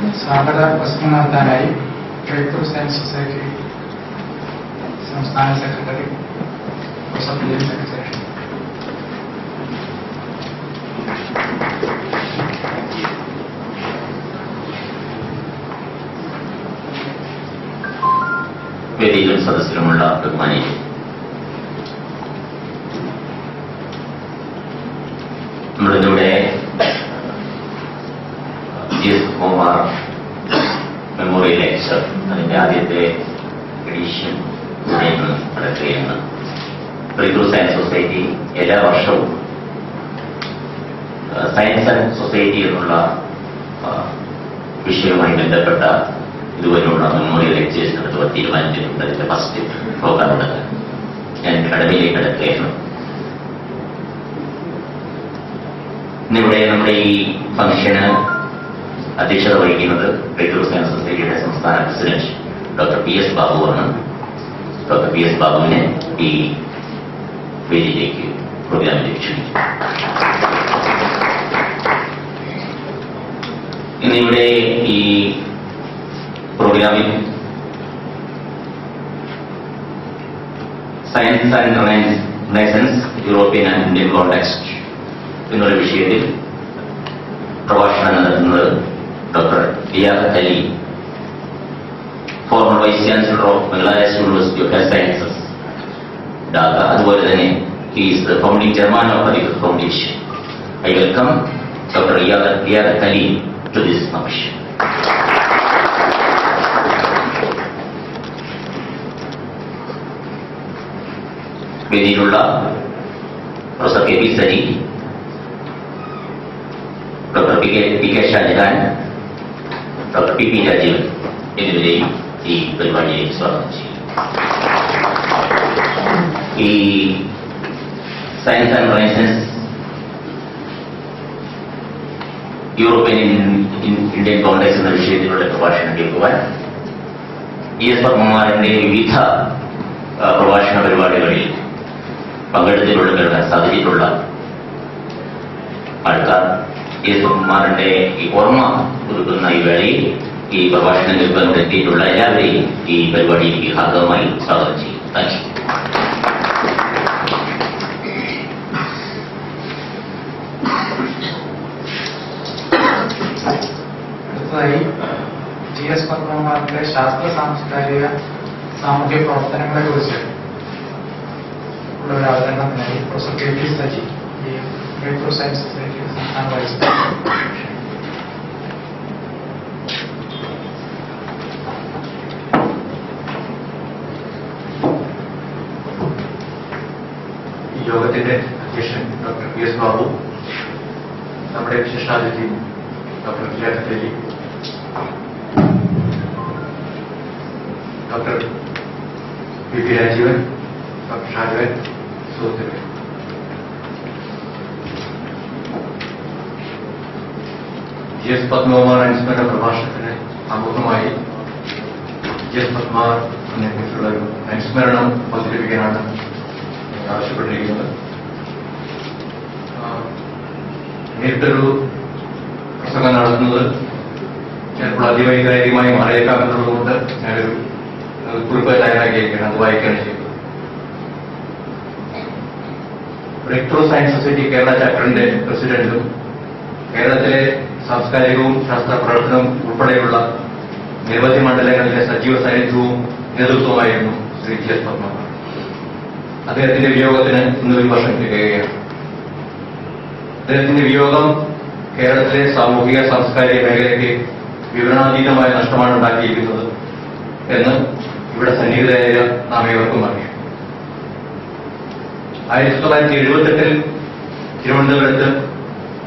സ്വാഗത പ്രസംഗം നടത്താനായി break science society സംസ്ഥാന സെക്രട്ടറി സെക്രട്ടറി വേദിയിലും സദസ്സിലുമുള്ള ബഹുമാനികൾ, നമ്മളിന്നിവിടെ G.S. Padmakumar മെമ്മോറിയൽ ലെക്ചർ അതിൻ്റെ ആദ്യത്തെ എഡിഷൻ നടക്കുകയാണ്. ബ്രേക്ക് സയൻസ് സൊസൈറ്റി എല്ലാ വർഷവും സയൻസ് ആൻഡ് സൊസൈറ്റി എന്നുള്ള വിഷയവുമായി ബന്ധപ്പെട്ട ഇതുവരെയുള്ള മെമ്മോറിയൽ ലെക്ചേഴ്സ് നടത്തുവാൻ തീരുമാനിച്ചിട്ടുണ്ട്. അതിന്റെ ഫസ്റ്റ് പ്രോഗ്രാം നടക്കുക. ഞാൻ കടമയിലേക്ക് കിടക്കുകയാണ്. ഇന്നിവിടെ നമ്മുടെ ഈ ഫംഗ്ഷന് അധ്യക്ഷത വഹിക്കുന്നത് ബ്രേക്ക് സയൻസ് സൊസൈറ്റിയുടെ സംസ്ഥാന president doctor P.S. ബാബുവാണ്. Doctor P.S. ബാബുവിനെ ഈ വേദിയിലേക്ക് പ്രോഗ്രാമിലേക്ക് ക്ഷണിക്കും. ഇന്നിവിടെ ഈ പ്രോഗ്രാമിൽ science and renaissance European and Indian context എന്നുള്ള വിഷയത്തിൽ പ്രഭാഷണം നടത്തുന്നത് doctor Liaquat Ali, former Vice-Chancellor of Bangladesh university of health sciences, Dhaka. അതുപോലെ തന്നെ he is the founding chairman of the foundation. I welcome Dr. Liaquat Ali to this function. വേദിയിലുള്ള professor K P Saji, doctor P K Shajahan, doctor P Rajeevan എന്നിവരെയും ഈ പരിപാടിയിലേക്ക് സ്വാഗതം ചെയ്യും. ഈ science and renaissance European Indian Congress എന്ന വിഷയത്തിലുള്ള പ്രഭാഷണം കേൾക്കുവാൻ G.S. പദ്മകുമാറിന്റെ വിവിധ പ്രഭാഷണ പരിപാടികളിൽ പങ്കെടുത്തിട്ടുള്ള കേൾക്കാൻ സാധിച്ചിട്ടുള്ള ആൾക്കാർ G.S. പദ്മകുമാറിന്റെ ഈ ഓർമ്മ പുതുക്കുന്ന ഈ വേളയിൽ ഈ പ്രഭാഷണം കേൾക്കാൻ എത്തിയിട്ടുള്ള എല്ലാവരെയും ഈ പരിപാടിയിലേക്ക് ഹാർദവമായി സ്വാഗതം ചെയ്യും. Thank you. അടുത്തതായി G.S. പദ്മകുമാറിന്റെ ശാസ്ത്ര സാംസ്കാരിക സാമൂഹ്യ പ്രവർത്തനങ്ങളെ കുറിച്ച് ഉള്ള ഒരു അവതരണത്തിനായി പ്രൊഫസർ കെ പി സജി, ഈ ബ്രേക്ക് സയൻസ് സൊസൈറ്റി സംസ്ഥാന വൈസ് യോഗത്തിന്റെ അധ്യക്ഷൻ ഡോക്ടർ P.S. ബാബു, നമ്മുടെ വിശിഷ്ടാതിഥി doctor Liaquat Ali, doctor P Rajeevan, doctor Shajahan, സുഹൃത്തുക്കൾ, G.S. പദ്മകുമാർ അനുസ്മരണ പ്രഭാഷണത്തിന് ആമുഖമായി G.S. പദ്മകുമാറിനെ കുറിച്ചുള്ള ഒരു അനുസ്മരണം അവതരിപ്പിക്കാനാണ് ആവശ്യപ്പെട്ടിരിക്കുന്നത്. നേരിട്ടൊരു പ്രസംഗം നടത്തുന്നത് ചിലപ്പോൾ അതിവൈകാരികമായി മാറിയേക്കാമെന്നുള്ളതുകൊണ്ട് ഞാനൊരു കുറിപ്പ് തയ്യാറാക്കിയിരിക്കുകയാണ്. അത് വായിക്കുകയാണ് ചെയ്യുന്നത്. ബ്രേക്ക് സയൻസ് സൊസൈറ്റി കേരള ചാപ്റ്ററിന്റെ പ്രസിഡന്റും കേരളത്തിലെ സാംസ്കാരികവും ശാസ്ത്ര പ്രവർത്തനവും ഉൾപ്പെടെയുള്ള നിരവധി മണ്ഡലങ്ങളിലെ സജീവ സാന്നിധ്യവും നേതൃത്വമായിരുന്നു ശ്രീ G.S. പദ്മകുമാർ. അദ്ദേഹത്തിന്റെ വിയോഗത്തിന് ഇന്ന് ഒരു വർഷം തികയുകയാണ്. അദ്ദേഹത്തിന്റെ വിയോഗം കേരളത്തിലെ സാമൂഹിക സാംസ്കാരിക മേഖലയ്ക്ക് വിവരണാതീതമായ നഷ്ടമാണ് ഉണ്ടാക്കിയിരിക്കുന്നത് എന്ന് ഇവിടെ സന്നിഹിതരായ നാം ഏവർക്കും അറിയാം. 1978 തിരുവനന്തപുരത്ത്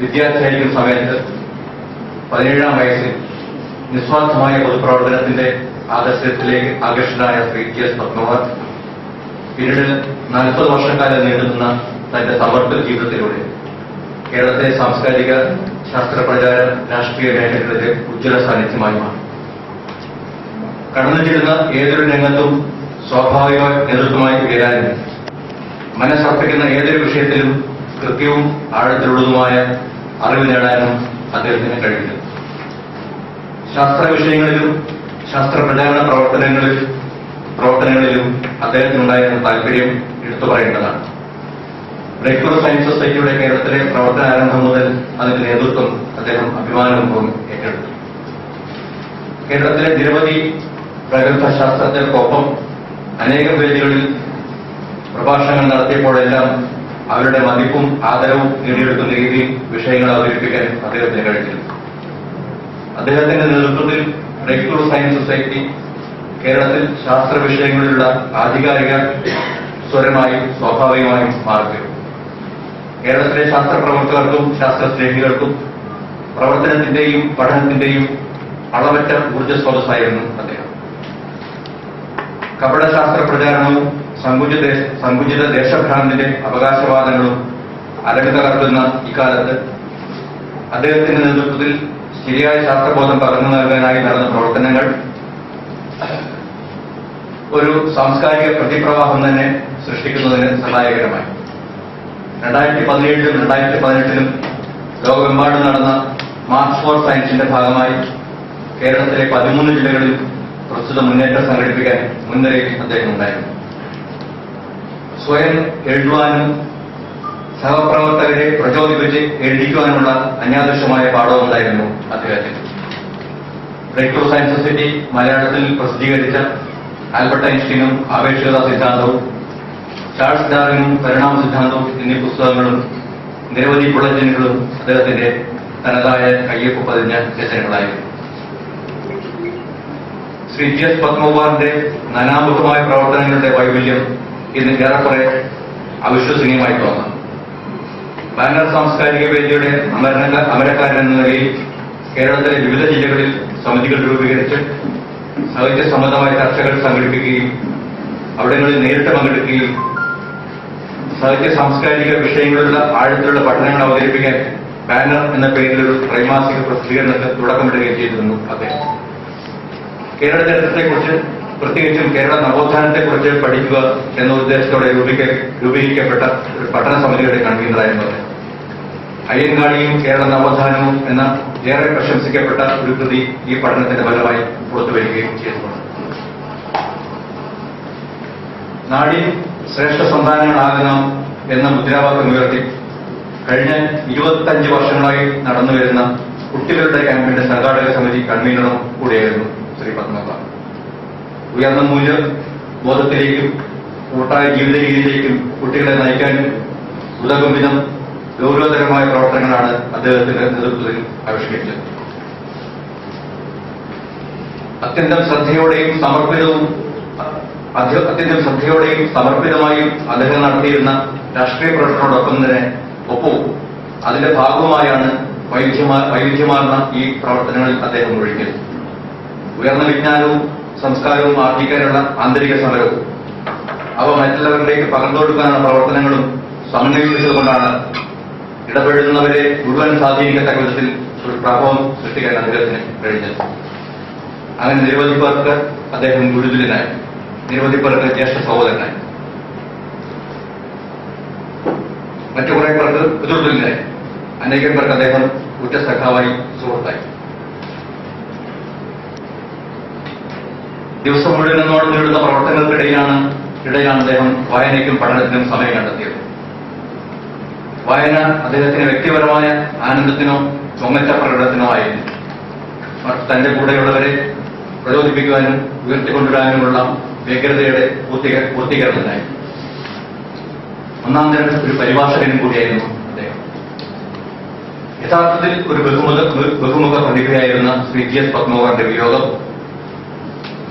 വിദ്യാർത്ഥിയായിരിക്കുന്ന സമയത്ത് 17ാം വയസ്സിൽ നിസ്വാർത്ഥമായ പൊതുപ്രവർത്തനത്തിന്റെ ആദർശത്തിലേക്ക് ആകർഷകനായ ശ്രീ G.S. പദ്മകുമാർ പിന്നീട് 40 വർഷക്കാലം നീണ്ടുനിന്ന തന്റെ സമർപ്പിത ജീവിതത്തിലൂടെ കേരളത്തെ സാംസ്കാരിക ശാസ്ത്ര പ്രചാര രാഷ്ട്രീയ മേഖലകളിലെ ഉജ്ജ്വല സാന്നിധ്യമായി മാറി. കടന്നുചെല്ലുന്ന ഏതൊരു രംഗത്തും സ്വാഭാവിക നേതൃത്വമായി ഉയരാനും മനസ്സർപ്പിക്കുന്ന ഏതൊരു വിഷയത്തിലും കൃത്യവും ആഴത്തിലുള്ളതുമായ അറിവ് നേടാനും അദ്ദേഹത്തിന് കഴിയുന്നു. ശാസ്ത്ര വിഷയങ്ങളിലും ശാസ്ത്ര പ്രചാരണ പ്രവർത്തനങ്ങളിലും അദ്ദേഹത്തിനുണ്ടായിരുന്ന താല്പര്യം എടുത്തു പറയേണ്ടതാണ്. ബ്രേക്ക് ത്രൂ സയൻസ് സൊസൈറ്റിയുടെ കേരളത്തിലെ പ്രവർത്തനാരംഭം മുതൽ അതിന്റെ നേതൃത്വം അദ്ദേഹം അഭിമാനപൂർവ്വം ഏറ്റെടുത്തു. കേരളത്തിലെ നിരവധി പ്രഗത്ഭ ശാസ്ത്രജ്ഞർക്കൊപ്പം അനേകം വേദികളിൽ പ്രഭാഷണങ്ങൾ നടത്തിയപ്പോഴെല്ലാം അവരുടെ മതിപ്പും ആദരവും നേടിയെടുക്കുന്ന രീതിയിൽ വിഷയങ്ങൾ അവതരിപ്പിക്കാൻ അദ്ദേഹത്തിന് കഴിഞ്ഞിരുന്നു. അദ്ദേഹത്തിന്റെ നേതൃത്വത്തിൽ ബ്രേക്ക് ത്രൂ സയൻസ് സൊസൈറ്റി കേരളത്തിൽ ശാസ്ത്ര വിഷയങ്ങളിലുള്ള ആധികാരിക സ്വരമായും സ്വാഭാവികമായും മാറിത്തീർന്നു. കേരളത്തിലെ ശാസ്ത്ര പ്രവർത്തകർക്കും ശാസ്ത്ര സ്നേഹികൾക്കും പ്രവർത്തനത്തിന്റെയും പഠനത്തിന്റെയും അളവറ്റ ഊർജ്ജസ്രോതസ്സായിരുന്നു അദ്ദേഹം. കപടശാസ്ത്ര പ്രചാരണവും സങ്കുചിത ദേശഭ്രാന്തിന്റെ അവകാശവാദങ്ങളും അരങ്ങ് തകർക്കുന്ന ഇക്കാലത്ത് അദ്ദേഹത്തിന്റെ നേതൃത്വത്തിൽ ശരിയായ ശാസ്ത്രബോധം പകർന്നു നൽകാനായി നടന്ന പ്രവർത്തനങ്ങൾ ഒരു സാംസ്കാരിക പ്രതിപ്രവാഹം തന്നെ സൃഷ്ടിക്കുന്നതിന് സഹായകരമായി. 2017 2018 ലോകമെമ്പാടും നടന്ന മാർച്ച് ഫോർ സയൻസിന്റെ ഭാഗമായി കേരളത്തിലെ 13 ജില്ലകളിൽ പ്രസ്തുത മുന്നേറ്റം സംഘടിപ്പിക്കാൻ മുൻനിരയിൽ അദ്ദേഹം ഉണ്ടായിരുന്നു. സ്വയം എഴുതുവാനും സഹപ്രവർത്തകരെ പ്രചോദിപ്പിച്ച് എഴുതിക്കുവാനുള്ള അന്യാദൃശമായ പാഠവുമുണ്ടായിരുന്നു അദ്ദേഹത്തിന്. ബ്രേക്ക് ത്രൂ സയൻസ് സൊസൈറ്റി മലയാളത്തിൽ പ്രസിദ്ധീകരിച്ച ആൽബർട്ട് ഐൻസ്റ്റീനും ആപേക്ഷികതാ സിദ്ധാന്തവും, ചാൾസ് ഡാർവിനും പരിണാമ സിദ്ധാന്തവും എന്നീ പുസ്തകങ്ങളും നിരവധി ബുള്ളറ്റിനുകളും അദ്ദേഹത്തിന്റെ തനതായ കയ്യൊപ്പ് പതിഞ്ഞ രചനകളായിരുന്നു. ശ്രീ G.S. പത്മകുമാറിന്റെ നാനാമുഖമായ പ്രവർത്തനങ്ങളുടെ വൈവിധ്യം ഇന്ന് ഏറെക്കുറെ അവിശ്വസനീയമായി തോന്നാം. ബാനർ സാംസ്കാരിക വേദിയുടെ അമരക്കാരൻ എന്ന നിലയിൽ കേരളത്തിലെ വിവിധ ജില്ലകളിൽ സമിതികൾ രൂപീകരിച്ച് സാഹിത്യ സംബന്ധമായ ചർച്ചകൾ സംഘടിപ്പിക്കുകയും അവിടങ്ങളിൽ നേരിട്ട് പങ്കെടുക്കുകയും സാഹിത്യ സാംസ്കാരിക വിഷയങ്ങളിലുള്ള ആഴത്തിലുള്ള പഠനങ്ങൾ അവതരിപ്പിക്കാൻ ബാനർ എന്ന പേരിലൊരു ത്രൈമാസിക പ്രസിദ്ധീകരണത്തിന് തുടക്കമിടുകയും ചെയ്തിരുന്നു അദ്ദേഹം. കേരള ചരിത്രത്തെക്കുറിച്ച്, പ്രത്യേകിച്ചും കേരള നവോത്ഥാനത്തെക്കുറിച്ച് പഠിക്കുക എന്ന ഉദ്ദേശത്തോടെ രൂപീകരിക്കപ്പെട്ട ഒരു പഠന സമിതിയുടെ കൺവീനറായിരുന്നു അദ്ദേഹം. അയ്യൻകാളിയും കേരള നവോത്ഥാനവും എന്ന ഏറെ പ്രശംസിക്കപ്പെട്ട ഒരു കൃതി ഈ പഠനത്തിന്റെ ഫലമായി പുറത്തുവരികയും ചെയ്തിട്ടുണ്ട്. നാടിൻ ശ്രേഷ്ഠ സന്താനങ്ങളാകണം എന്ന മുദ്രാവാക്യം ഉയർത്തി കഴിഞ്ഞ 25 വർഷങ്ങളായി നടന്നുവരുന്ന കുട്ടികളുടെ ക്യാമ്പിന്റെ സംഘാടക സമിതി കൺവീനറും കൂടിയായിരുന്നു ശ്രീ പത്മകുമാർ. ഉയർന്ന മൂല്യബോധത്തിലേക്കും കൂട്ടായ ജീവിത രീതിയിലേക്കും കുട്ടികളെ നയിക്കാനും ഉതകും വിധം ഗൗരവതരമായ പ്രവർത്തനങ്ങളാണ് അദ്ദേഹത്തിന്റെ നേതൃത്വത്തിൽ ആവിഷ്കരിച്ചത്. അത്യന്തം ശ്രദ്ധയോടെയും സമർപ്പിതമായും അദ്ദേഹം നടത്തിയിരുന്ന രാഷ്ട്രീയ പ്രവർത്തനത്തോടൊപ്പം തന്നെ ഒപ്പവും അതിന്റെ ഭാഗവുമായാണ് വൈവിധ്യമാർന്ന ഈ പ്രവർത്തനങ്ങളിൽ അദ്ദേഹം ഒഴുകിയത്. ഉയർന്ന വിജ്ഞാനവും സംസ്കാരവും ആർജിക്കാനുള്ള ആന്തരിക സമരവും അവ മറ്റുള്ളവരിലേക്ക് പകർന്നു കൊടുക്കാനുള്ള പ്രവർത്തനങ്ങളും സമന്വയിപ്പിച്ചതുകൊണ്ടാണ് ഇടപെടുന്നവരെ മുഴുവൻ സ്വാധീനിക്കത്തക്ക വിധത്തിൽ ഒരു പ്രഭാവം സൃഷ്ടിക്കാൻ അദ്ദേഹത്തിന് കഴിഞ്ഞത്. അങ്ങനെ നിരവധി പേർക്ക് അദ്ദേഹം ഗുരുതുല്യനായി, നിരവധി പേർക്ക് ജ്യേഷ്ഠ സഹോദരനായി, മറ്റു കുറെ പേർക്ക് പിതൃതുല്യനായി, അനേകം പേർക്ക് അദ്ദേഹം ഉറ്റ സഖാവായി, സുഹൃത്തായി. ദിവസം മുഴുവൻ എന്നോട് നേടുന്ന പ്രവർത്തനങ്ങൾക്കിടയിലാണ് അദ്ദേഹം വായനയ്ക്കും പഠനത്തിനും സമയം കണ്ടെത്തിയത്. വായന അദ്ദേഹത്തിന് വ്യക്തിപരമായ ആനന്ദത്തിനോ ചൊങ്ങറ്റ പ്രകടനത്തിനോ ആയിരുന്നു. തന്റെ കൂടെയുള്ളവരെ പ്രചോദിപ്പിക്കുവാനും ഉയർത്തിക്കൊണ്ടുവരാനുമുള്ള വ്യഗ്രതയുടെ പൂർത്തീകരണത്തിനായി ഒന്നാം തരം ഒരു പരിഭാഷകനും കൂടിയായിരുന്നു അദ്ദേഹം. യഥാർത്ഥത്തിൽ ഒരു ബഹുമുഖ പ്രതിഭയായിരുന്ന ശ്രീ G.S. പത്മകുമാറിന്റെ വിയോഗം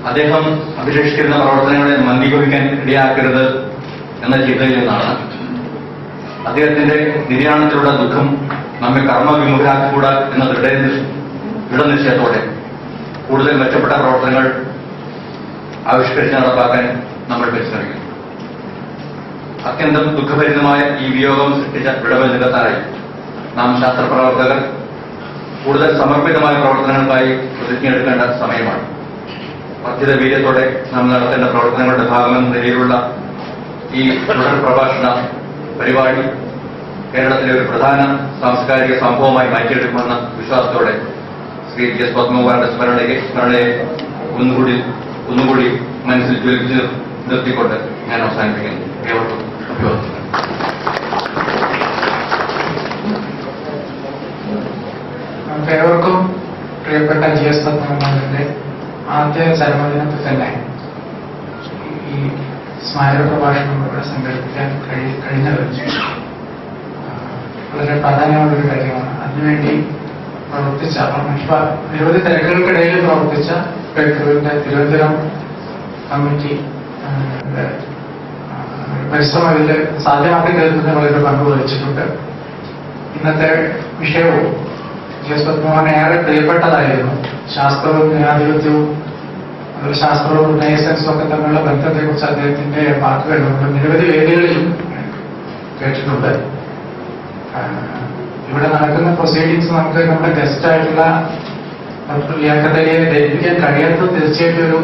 അദ്ദേഹം അഭിലഷിക്കുന്ന പ്രവർത്തനങ്ങളെ മന്ദീഭവിക്കാൻ ഇടയാക്കരുത് എന്ന ചിന്തയിൽ നിന്നാണ്. അദ്ദേഹത്തിന്റെ നിര്യാണത്തിലുള്ള ദുഃഖം നമ്മെ കർമ്മവിമുഖരാക്കൂടാ എന്ന ദൃഢനിശ്ചയത്തോടെ കൂടുതൽ മെച്ചപ്പെട്ട പ്രവർത്തനങ്ങൾ ആവിഷ്കരിച്ച് നടപ്പാക്കാൻ നമ്മൾ പരിശ്രമിക്കുന്നു. അത്യന്തം ദുഃഖഭരിതമായ ഈ വിയോഗം സൃഷ്ടിച്ച വിടവ് നികത്താനായി നാം ശാസ്ത്രപ്രവർത്തകർ കൂടുതൽ സമർപ്പിതമായ പ്രവർത്തനങ്ങൾക്കായി പ്രതിജ്ഞയെടുക്കേണ്ട സമയമാണ്. വർദ്ധിത വീര്യത്തോടെ നാം നടത്തേണ്ട പ്രവർത്തനങ്ങളുടെ ഭാഗമെന്ന നിലയിലുള്ള ഈ തുടർ പ്രഭാഷണ പരിപാടി കേരളത്തിലെ ഒരു പ്രധാന സാംസ്കാരിക സംഭവമായി മാറ്റിയെടുക്കുമെന്ന വിശ്വാസത്തോടെ ശ്രീ G.S. പത്മകുമാറിന്റെ സ്മരണയെ ഒന്നുകൂടി മനസ്സിൽ ജ്വലിച്ച് നിർത്തിക്കൊണ്ട് ഞാൻ അവസാനിപ്പിക്കുന്നു. ഏവർക്കും അഭിവാദ്യം. ഏവർക്കും പ്രിയപ്പെട്ട G.S. പത്മകുമാറിന്റെ ആദ്യ ചരമദിനത്തിൽ തന്നെ ഈ സ്മാരക പ്രഭാഷണം ഇവിടെ സംഘടിപ്പിക്കാൻ കഴിഞ്ഞത് വളരെ പ്രാധാന്യമുള്ളൊരു കാര്യമാണ്. അതിനുവേണ്ടി പ്രവർത്തിച്ച നിരവധി തിരക്കുകൾക്കിടയിൽ പ്രവർത്തിച്ച തിരുവനന്തപുരം കമ്മിറ്റി പരിശ്രമം ഇതിൽ സാധ്യമാക്കി തീർക്കുന്നതിന് വളരെ പങ്ക് വഹിച്ചിട്ടുണ്ട്. ഇന്നത്തെ വിഷയവും G.S. പത്മകുമാറിന് ഏറെ പ്രിയപ്പെട്ടതായിരുന്നു. ശാസ്ത്രവും ജനാധിപത്യവും അതുപോലെ ശാസ്ത്രവും നയസൻസും ഒക്കെ തമ്മിലുള്ള ബന്ധത്തെക്കുറിച്ച് അദ്ദേഹത്തിന്റെ വാക്കുകൾ നമ്മൾ നിരവധി വേദികളിൽ കേട്ടിട്ടുണ്ട്. ഇവിടെ നടക്കുന്ന പ്രൊസീഡിങ്സ് നമുക്ക് നമ്മുടെ ഗസ്റ്റ് ആയിട്ടുള്ള ഡോക്ടർ ലിയാഖത്ത് അലിയെ ധരിപ്പിക്കാൻ കഴിയാത്തത് തീർച്ചയായിട്ടും ഒരു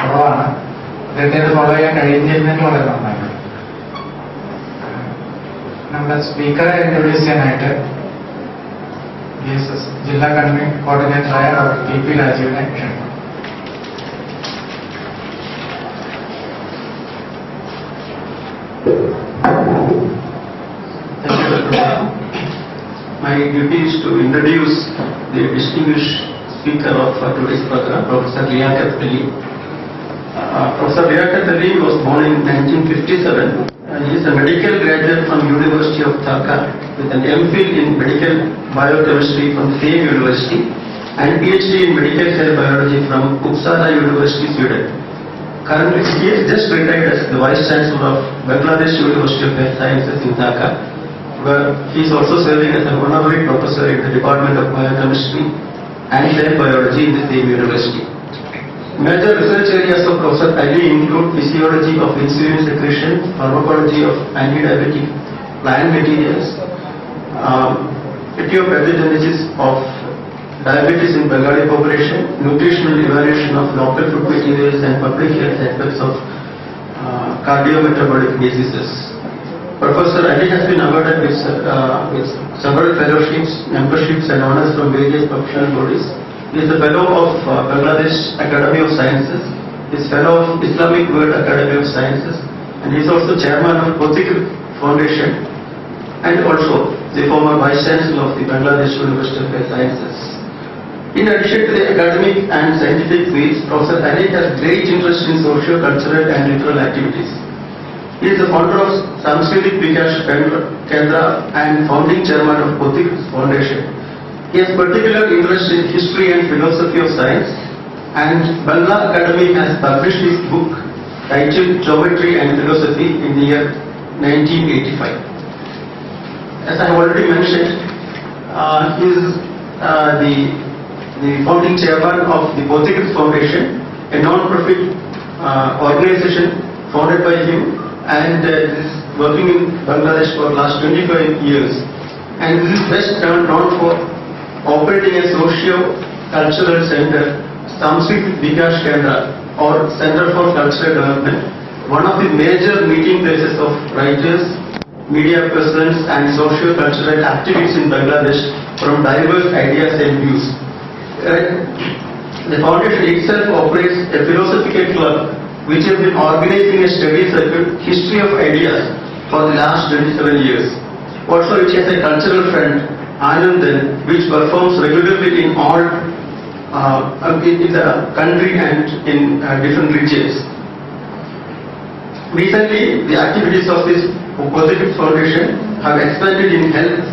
കുറവാണ്. അദ്ദേഹത്തെ അത് ഫോളോ ചെയ്യാൻ കഴിഞ്ഞിരുന്നെങ്കിൽ വളരെ നന്നായിരുന്നു. നമ്മുടെ സ്പീക്കറെ ഇൻട്രൊഡ്യൂസ് ചെയ്യാനായിട്ട് BSS ജില്ലാ കൺവീനിംഗ് കോർഡിനേറ്ററായ ഡോക്ടർ P.P. രാജീവിനെ ക്ഷണിക്കുന്നു. My duty is to introduce the distinguished speaker of today's program, Professor Liaquat Ali. Professor Liaquat Ali was born in 1957. He is a medical graduate from University of Dhaka with an MPhil in medical biochemistry from the same university and PhD in medical cell biology from Uppsala University, Sweden. Currently, he is just retired as the Vice-Chancellor of Bangladesh University of Health Sciences in Dhaka, where he is also serving as an honorary professor in the Department of Biochemistry and Cell Biology in the same university. Major research areas of Professor Ali include physiology of insulin secretion, pharmacology of anti-diabetic plant materials, etiopathogenesis of diabetes in Bengali population, nutritional evaluation of local food materials and public health aspects of cardiometabolic diseases. Professor Ali has been awarded with several fellowships, memberships and honors from various professional bodies. He is a fellow of Bangladesh Academy of Sciences, he is fellow of Islamic World Academy of Sciences, and he is also chairman of Botik Foundation and also the former Vice-Chancellor of the Bangladesh University of Health Sciences. In addition to the academic and scientific fields, Professor Ali has great interest in socio-cultural and literal activities. He is the founder of Sanskritic Vikas Kendra and founding chairman of Botik Foundation. He has particular interest in history and philosophy of science, and Bangla Academy has published his book titled Geometry and Philosophy in the year 1985. As I have already mentioned, he is the founding chairman of the Botik Foundation, a non-profit organization founded by him, and is working in Bangladesh for the last 25 years. And this is best known for operating a socio-cultural center, Sanskritik Vikas Kendra or Center for Cultural Development, one of the major meeting places of writers, media persons and socio-cultural activists in Bangladesh from diverse ideas and views. The foundation itself operates a philosophical club which has been organizing a study circuit, History of Ideas, for the last 27 years. Also, it has a cultural friend, Anandan, which performs regularly in all in the country and in different regions. Recently, the activities of this Botik Foundation have expanded in health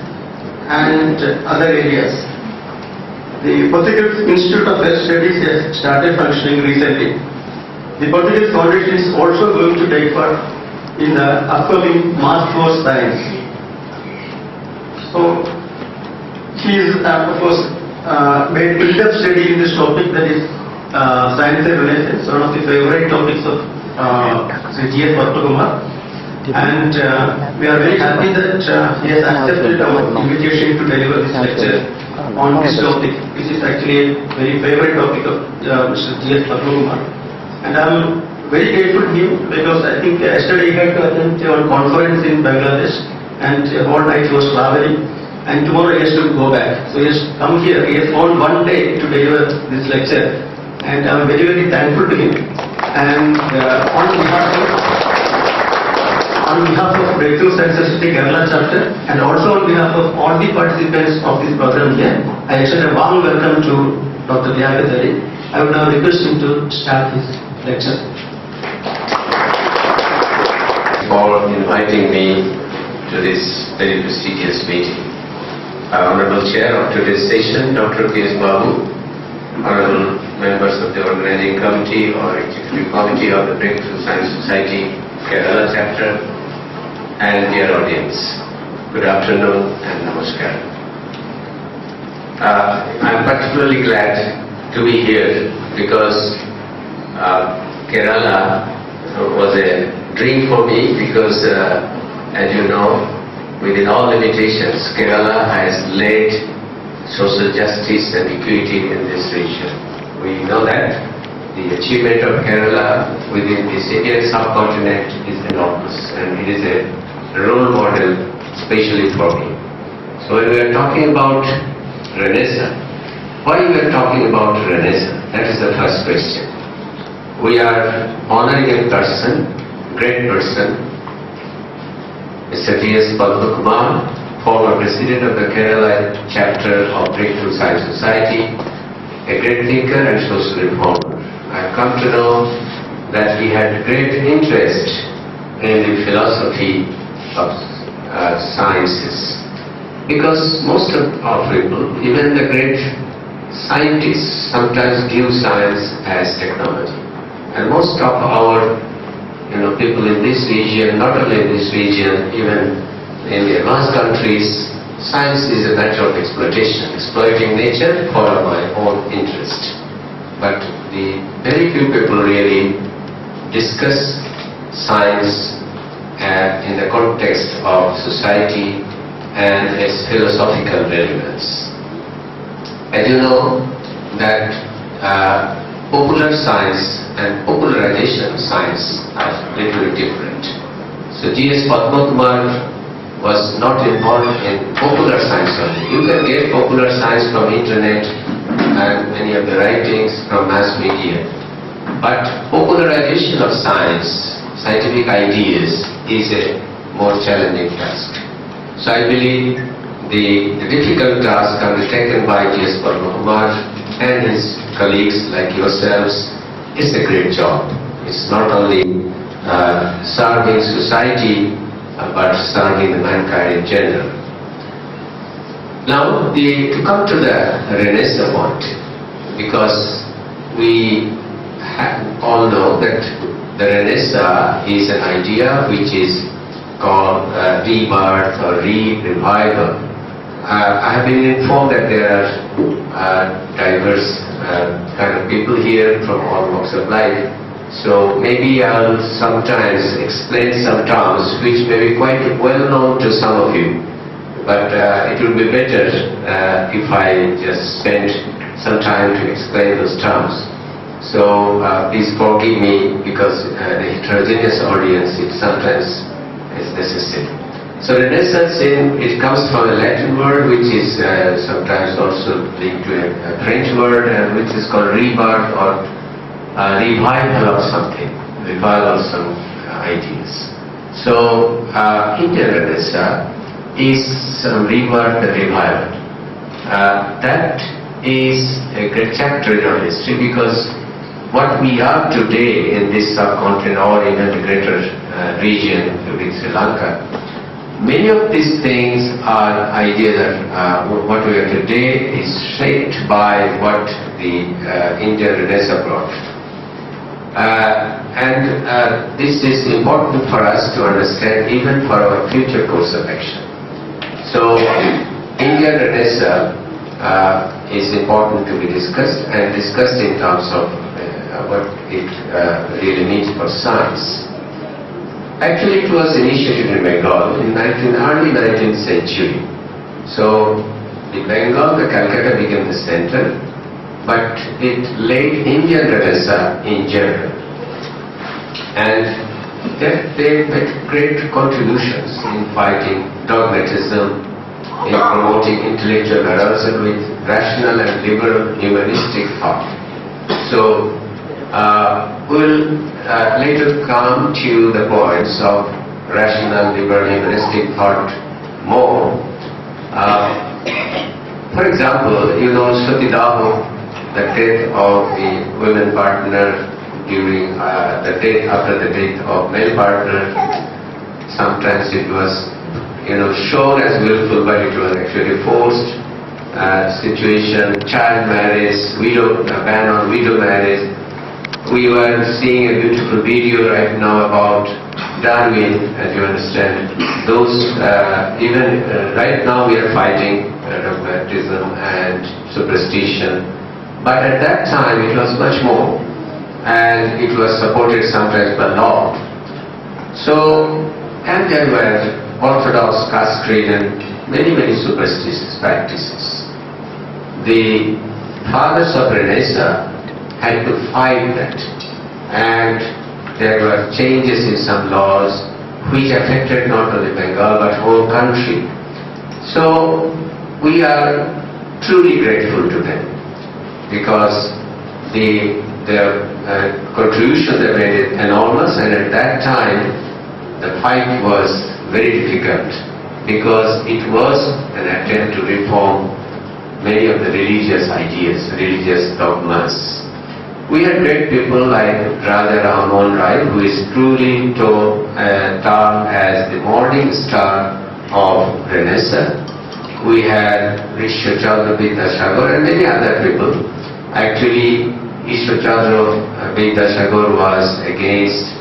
and other areas. The Botik Institute of Health Studies has started functioning recently. The Botik Foundation is also going to take part in the upcoming Mass Force Science. So, he is, of course, made in-depth study in this topic, that is science and relations, one of the favorite topics of G.S. Padmakumar. And we are very happy that he has accepted our invitation to deliver this lecture on this topic, which is actually a very favorite topic of Mr. G.S. Padmakumar. And I am very grateful to him because I think yesterday he had to attend a conference in Bangladesh and a whole night he was traveling. and tomorrow he has to go back. So he has come here. He has found one day to deliver this lecture, and I am very, very thankful to him. And on behalf of Breakthrough Science Society Kerala chapter, and also on behalf of all the participants of this program here, I extend a warm welcome to Dr. Liaquat Ali. I would now request him to start his lecture. For inviting me to this very prestigious meeting. Honorable Chair of today's session, Dr. P.S. Babu, Honorable members of the Organizing Committee or Executive Committee of the Breakthrough Science Society Kerala chapter, and dear audience, good afternoon and namaskar. I'm particularly glad to be here because Kerala was a dream for me because as you know, within all limitations, Kerala has led social justice and equity in this region. We know that the achievement of Kerala within this Indian subcontinent is enormous, and it is a role model especially for me. So when we are talking about Renaissance, why we are talking about Renaissance? That is the first question. We are honoring a person, great person, Mr.G.S.Padmakumar, former president of the Kerala chapter of Breakthrough Science Society, a great thinker and social reformer. I've come to know that he had great interest in the philosophy of sciences, because most of our people, even the great scientists, sometimes view science as technology, and most of our people in this region, not only in this region, even in the advanced countries, science is a matter of exploitation, exploiting nature for my own interest. But the very few people really discuss science in the context of society and its philosophical relevance. As you know that popular science and popularization of science are little different. So G.S. Padmakumar was not involved in popular science only. You can get popular science from internet and many of the writings from mass media. But popularization of science, scientific ideas, is a more challenging task. So I believe the difficult task undertaken by G.S. Padmakumar and his colleagues like yourselves is a great job. It's not only serving society, but serving the mankind in general. Now, to come to the Renaissance point, because we all know that the Renaissance is an idea which is called rebirth or revival. I have been informed that there are diverse kind of people here from all walks of life. So maybe I'll sometimes explain some terms which may be quite well known to some of you. But it would be better if I just spend some time to explain those terms. So please forgive me because the heterogeneous audience, it sometimes is necessary. So Renaissance, it comes from a Latin word which is sometimes also linked to a French word, and which is called rebirth or revival of something, revival of some ideas. So Indian Renaissance is some rebirth and revival. That is a great chapter in our history, because what we are today in this subcontinent or even the greater region, including Sri Lanka, many of these things are ideas that what we are today is shaped by what the Indian Renaissance brought. This is important for us to understand even for our future course of action. So, Indian Renaissance is important to be discussed, and discussed in terms of what it really means for science. Actually, it was initiated in Bengal in early 19th century. So, the Bengal, the Calcutta became the center, but it laid Indian Renaissance in general. And they made great contributions in fighting dogmatism, in promoting intellectual arousal with rational and liberal humanistic thought. So, we'll later come to the points of rational, liberal, humanistic thought more. For example, you know Satidaho, the death of the women partner during after the death of male partner. Sometimes it was, shown as willful, but it was actually forced situation. Child marriage, ban on widow marriage. We were seeing a beautiful video right now about Darwin, as you understand. Those even right now we are fighting dogmatism and superstition, but at that time it was much more, and it was supported sometimes by law. So, and there were orthodox, caste creed, and many superstitious practices. The fathers of Renaissance had to fight that, and there were changes in some laws which affected not only Bengal but whole country. So we are truly grateful to them, because the contribution they made is enormous, and at that time the fight was very difficult, because it was an attempt to reform many of the religious ideas, religious dogmas. We had great people like Raja Raman Rai, who is truly termed as the morning star of Renaissance. We had Ishwar Chandra Vidyasagar and many other people. Actually, Ishwar Chandra Vidyasagar was against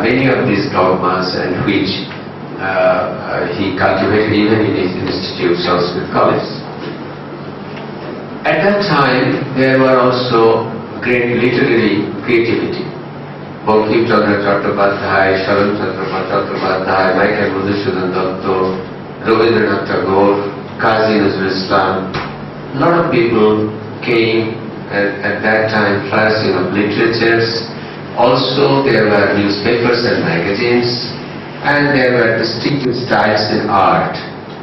many of these dogmas, and which he cultivated even in his institute, Sanskrit College. At that time, there were also great literary creativity. Bankim Chandra Chattopadhyay, Sharan Chandra Chattopadhyay, Michael Madhusudan Datta, Rabindranath Tagore, Qazi Nazrul Islam. A lot of people came at that time flourishing of literatures. Also there were newspapers and magazines, and there were distinctive styles in art.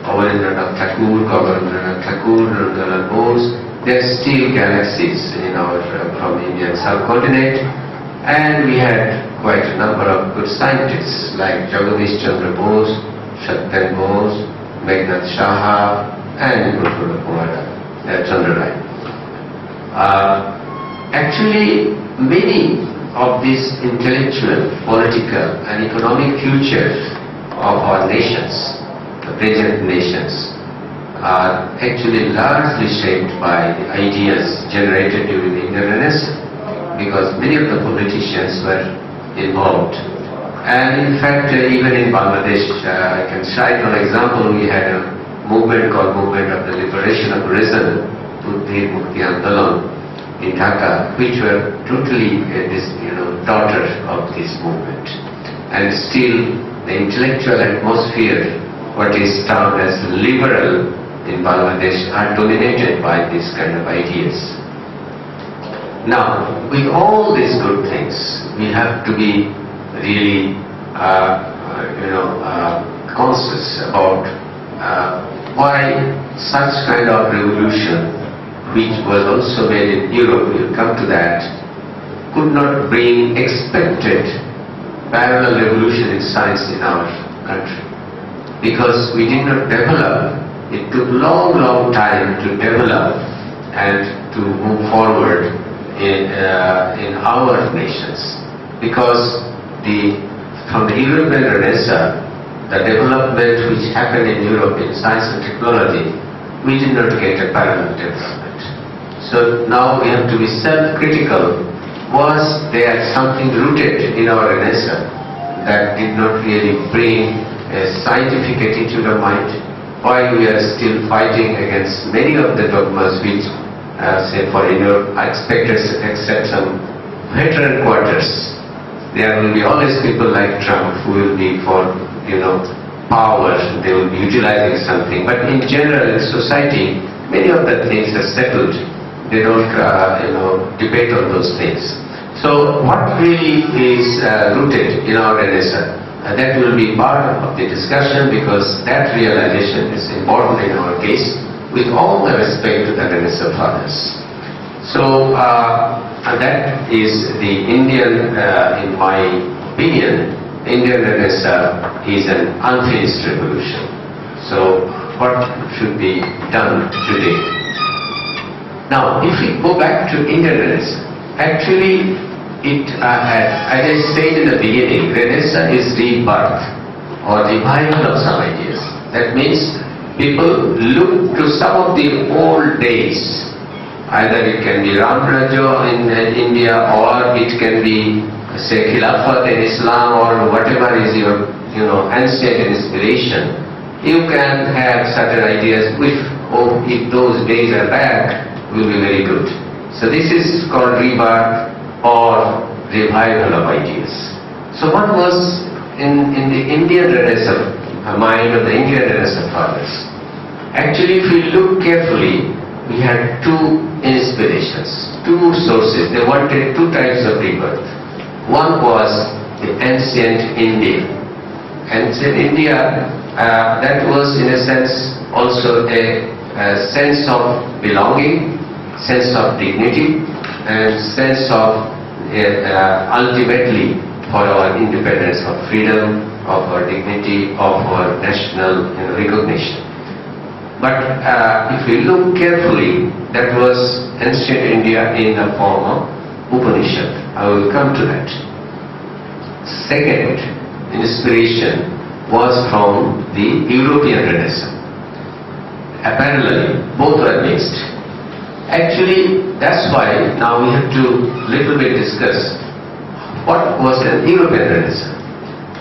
Rabindranath Tagore, Rabindranath Tagore, Rabindranath Bose. There are still galaxies in from Indian subcontinent, and we had quite a number of good scientists like Jagadish Chandra Bose, Satyan Bose, Meghnad Shaha, and Chandra Rai. Actually, many of these intellectual, political, and economic futures of our nations, the present nations, are actually largely shaped by the ideas generated during the Indian Renaissance, because many of the politicians were involved. And in fact, even in Bangladesh, I can cite one example. We had a movement called Movement of the Liberation of Reason, Buddhi Mukti Andolan, in Dhaka, which were totally daughters of this movement. And still, the intellectual atmosphere, what is termed as liberal in Bangladesh, are dominated by this kind of ideas. Now, with all these good things, we have to be really, conscious about why such kind of revolution, which was also made in Europe, we'll come to that, could not bring expected parallel revolution in science in our country. Because we did not develop, it took long time to develop and to move forward in our nations. Because from the European Renaissance, the development which happened in Europe in science and technology, we did not get a parallel development. So now we have to be self-critical. Was there something rooted in our Renaissance that did not really bring a scientific attitude of mind? Why we are still fighting against many of the dogmas which, say for Europe, I expect except some veteran quarters. There will be always people like Trump who will be for, power, they will be utilizing something. But in general, in society, many of the things are settled. They don't, debate on those things. So what really is rooted in our Renaissance? that will be part of the discussion, because that realization is important in our case, with all the respect to the Renaissance fathers. So that is the Indian, in my opinion, Indian Renaissance is an unfinished revolution. So what should be done today? Now, if we go back to Indian Renaissance, actually it had, as I said in the beginning, Renaissance is rebirth or revival of some ideas. That means people look to some of the old days. Either it can be Ram Rajo in India, or it can be, say, Khilafat in Islam, or whatever is your, ancient inspiration. You can have certain ideas which, if those days are back, will be very good. So this is called rebirth or revival of ideas. So what was in the Indian Renaissance, mind of the Indian Renaissance fathers? Actually, if we look carefully, we had two inspirations, two sources. They wanted two types of rebirth. One was the ancient India. Ancient India, that was in a sense also a sense of belonging, sense of dignity, and sense of ultimately for our independence, of freedom, of our dignity, of our national recognition. But if we look carefully, that was ancient India in the form of Upanishad. I will come to that. Second inspiration was from the European Renaissance. Apparently, both were mixed. Actually, that's why now we have to little bit discuss what was the European Renaissance.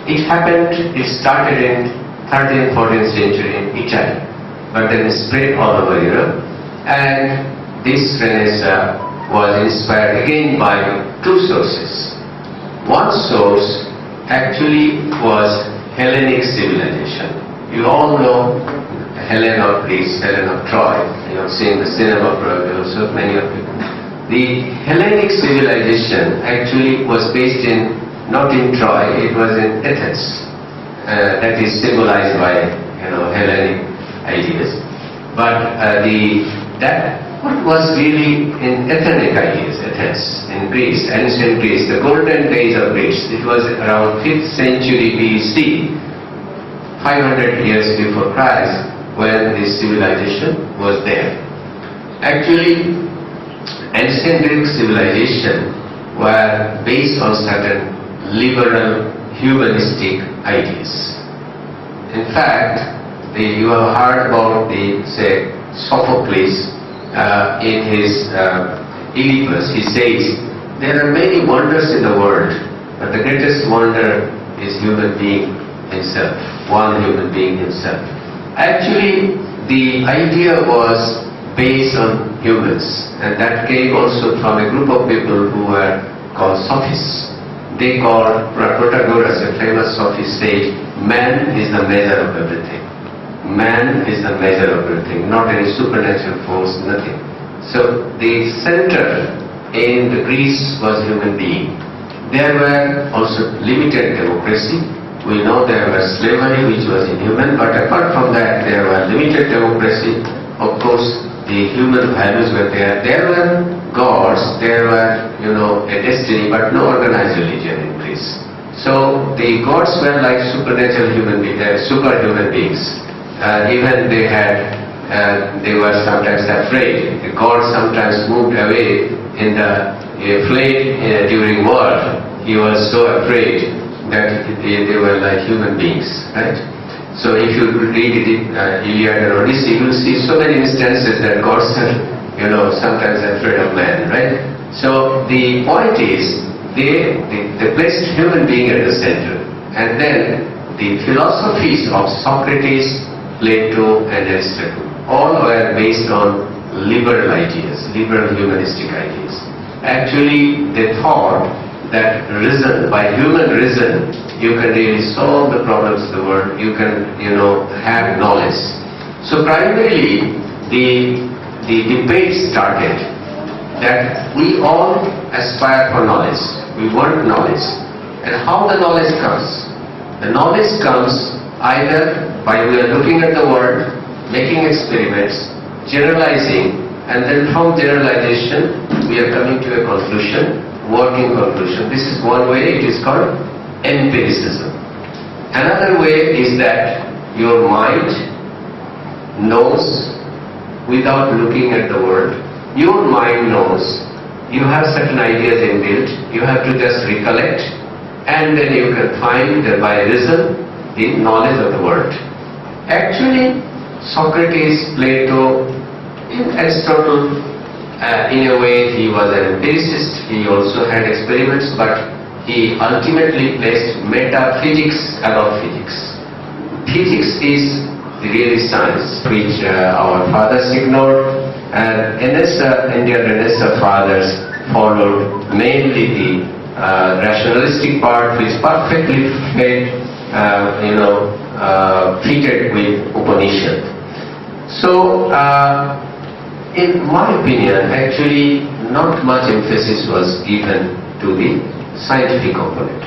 It happened, it started in 13th, 14th century in Italy, but then it spread all over Europe, and this Renaissance was inspired again by two sources. One source actually was Hellenic civilization. You all know Helen of Greece, Helen of Troy. You have seen the cinema probably also, many of you. The Hellenic civilization actually was based in, not in Troy, it was in Athens. That is symbolized by, Hellenic ideas. But what was really in Athenic ideas, Athens, in Greece, ancient Greece, the golden days of Greece, it was around 5th century BC, 500 years before Christ, when this civilization was there. Actually, ancient Greek civilization were based on certain liberal, humanistic ideas. In fact, you have heard about say, Sophocles in his Oedipus. He says, there are many wonders in the world, but the greatest wonder is human being himself, one human being himself. Actually, the idea was based on humans, and that came also from a group of people who were called sophists. They called Protagoras, a famous sophist, said, man is the measure of everything. Man is the measure of everything, not any supernatural force, nothing. So the center in Greece was human being. There were also limited democracy. We know there was slavery, which was inhuman, but apart from that, there were limited democracy. Of course, the human values were there. There were gods, there were, a destiny, but no organized religion in Greece. So the gods were like supernatural human beings, superhuman beings. Even they were sometimes afraid. The god sometimes moved away in the flame during war. He was so afraid that they were like human beings, right? So if you read Iliad and Odyssey, you will see so many instances that gods are, sometimes afraid of man, right? So the point is, they placed human being at the center, and then the philosophies of Socrates, Plato, and Aristotle all were based on liberal ideas, liberal humanistic ideas. Actually, they thought that by human reason, you can really solve the problems of the world, you can, have knowledge. So primarily, the debate started that we all aspire for knowledge, we want knowledge. And how the knowledge comes? The knowledge comes either by we are looking at the world, making experiments, generalizing, and then from generalization we are coming to a conclusion, working conclusion. This is one way, it is called empiricism. Another way is that your mind knows without looking at the world. Your mind knows. You have certain ideas inbuilt, you have to just recollect, and then you can find by reason the knowledge of the world. Actually, Socrates, Plato, Aristotle, in a way he was an empiricist, he also had experiments, but he ultimately placed metaphysics above physics. Physics is the really science which our fathers ignored, and Indian Renaissance fathers followed mainly the rationalistic part, which perfectly fitted with Upanishad. So, in my opinion, actually not much emphasis was given to the scientific component.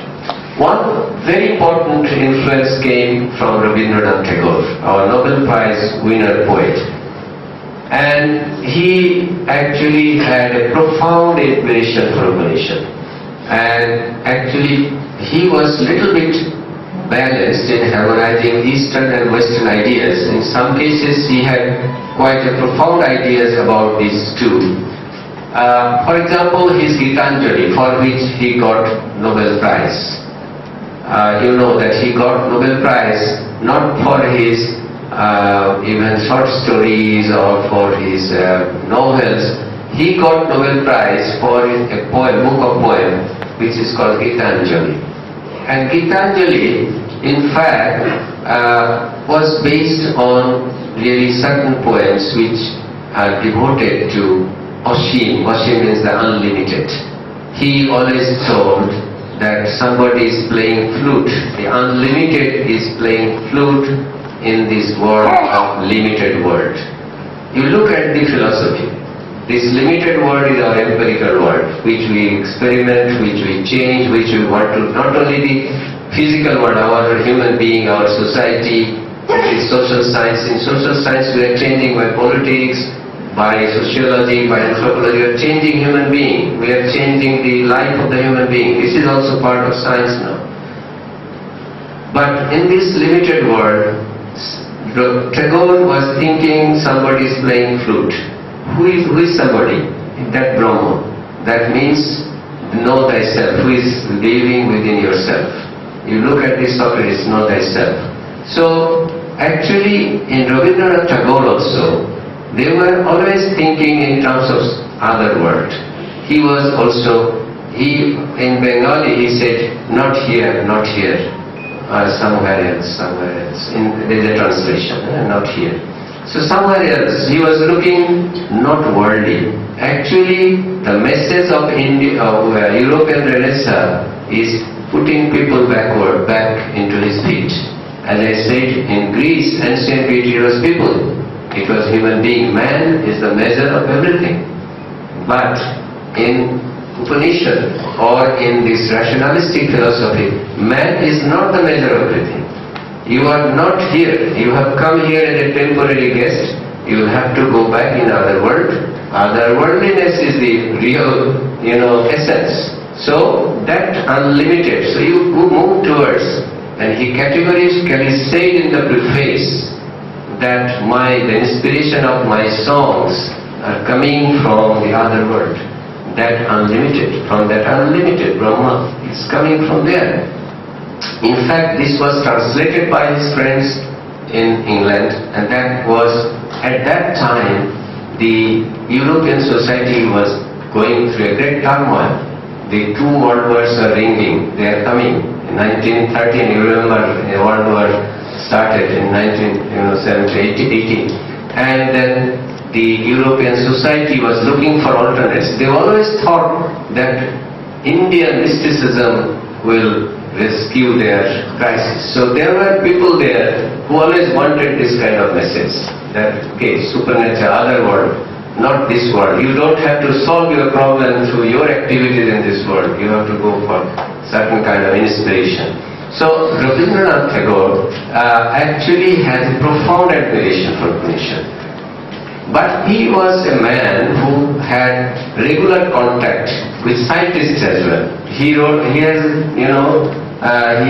One very important influence came from Rabindranath Tagore, our Nobel Prize winner poet. And he actually had a profound admiration for Upanishad. And actually he was little bit balanced in harmonizing Eastern and Western ideas. In some cases he had quite a profound ideas about these two. For example, his Gitanjali, for which he got Nobel Prize. You know that he got Nobel Prize not for his even short stories or for his novels. He got Nobel Prize for a poem, book of poem, which is called Gitanjali. And Gitanjali, in fact, was based on really certain poems which are devoted to Oshim. Oshim means the unlimited. He always told that somebody is playing flute. The unlimited is playing flute in this world of limited world. You look at the philosophy. This limited world is our empirical world, which we experiment, which we change, which we want to, not only the physical world, our human being, our society, which is social science. In social science we are changing by politics, by sociology, by anthropology, we are changing human being. We are changing the life of the human being. This is also part of science now. But in this limited world, Tagore was thinking somebody is playing flute. Who is somebody? That Brahma. That means know thyself, who is living within yourself. You look at this Socrates, know thyself. So actually in Rabindranath Tagore also, they were always thinking in terms of other world. He was also, in Bengali he said, not here, somewhere else. There is a translation, not here. So somewhere else, he was looking not worldly. Actually, the message of European Renaissance is putting people back into his feet. As I said, in Greece, ancient Greece, it was people. It was human being. Man is the measure of everything. But in Upanishad or in this rationalistic philosophy, man is not the measure of everything. You are not here. You have come here as a temporary guest. You will have to go back in other world. Otherworldliness is the real, essence. So that unlimited. So you move towards, and he categorically said in the preface that the inspiration of my songs are coming from the other world. That unlimited, from that unlimited Brahma is coming from there. In fact, this was translated by his friends in England, and that was, at that time, the European society was going through a great turmoil. The two world wars are ringing, they are coming. In 1913, you remember, the World War started in 1918, and then the European society was looking for alternates. They always thought that Indian mysticism will rescue their crisis. So there were people there who always wanted this kind of message, that supernatural, other world, not this world. You don't have to solve your problem through your activities in this world. You have to go for certain kind of inspiration. So Rabindranath Tagore actually has a profound admiration for Upanishad. But he was a man who had regular contact with scientists as well. He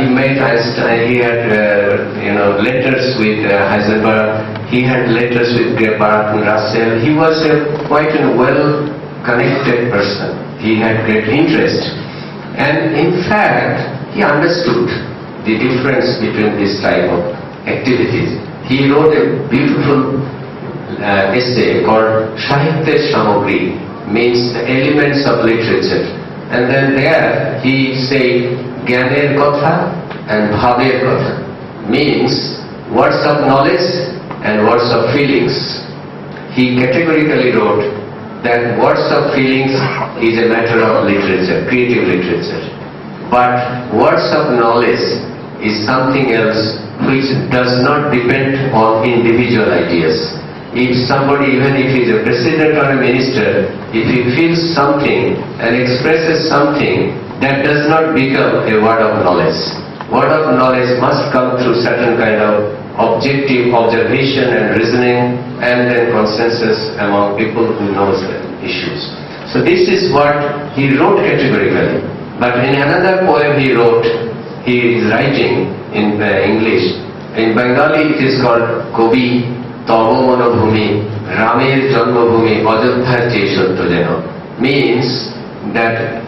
met Einstein, he had letters with Heisenberg, he had letters with Bertrand Russell. He was quite a well-connected person. He had great interest. And in fact, he understood the difference between this type of activities. He wrote a beautiful essay called Sahitya Samagri, means the elements of literature. And then there he said Gyaner Kotha and Bhaver Kotha, means words of knowledge and words of feelings. He categorically wrote that words of feelings is a matter of literature, creative literature. But words of knowledge is something else which does not depend on individual ideas. If somebody, even if he is a president or a minister, if he feels something and expresses something, that does not become a word of knowledge. Word of knowledge must come through certain kind of objective observation and reasoning and then consensus among people who knows the issues. So this is what he wrote categorically. But in another poem he wrote, he is writing in English. In Bengali it is called Kobi Tavo Monobhumi Ramer Janmabhumi Ajodhya Cheshotto Jeno, means that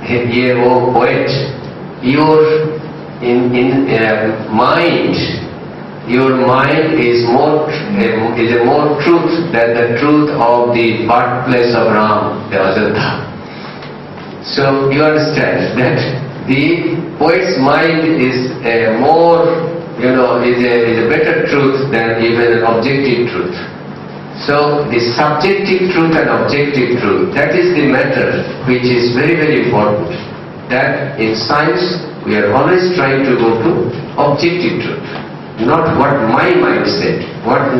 oh poet, your mind is a more truth than the truth of the birthplace of Ram, the Ajodhya. So you understand that the poet's mind is a more, is a better truth than even an objective truth. So the subjective truth and objective truth, that is the matter which is very, very important. That in science we are always trying to go to objective truth, not what my mind said, not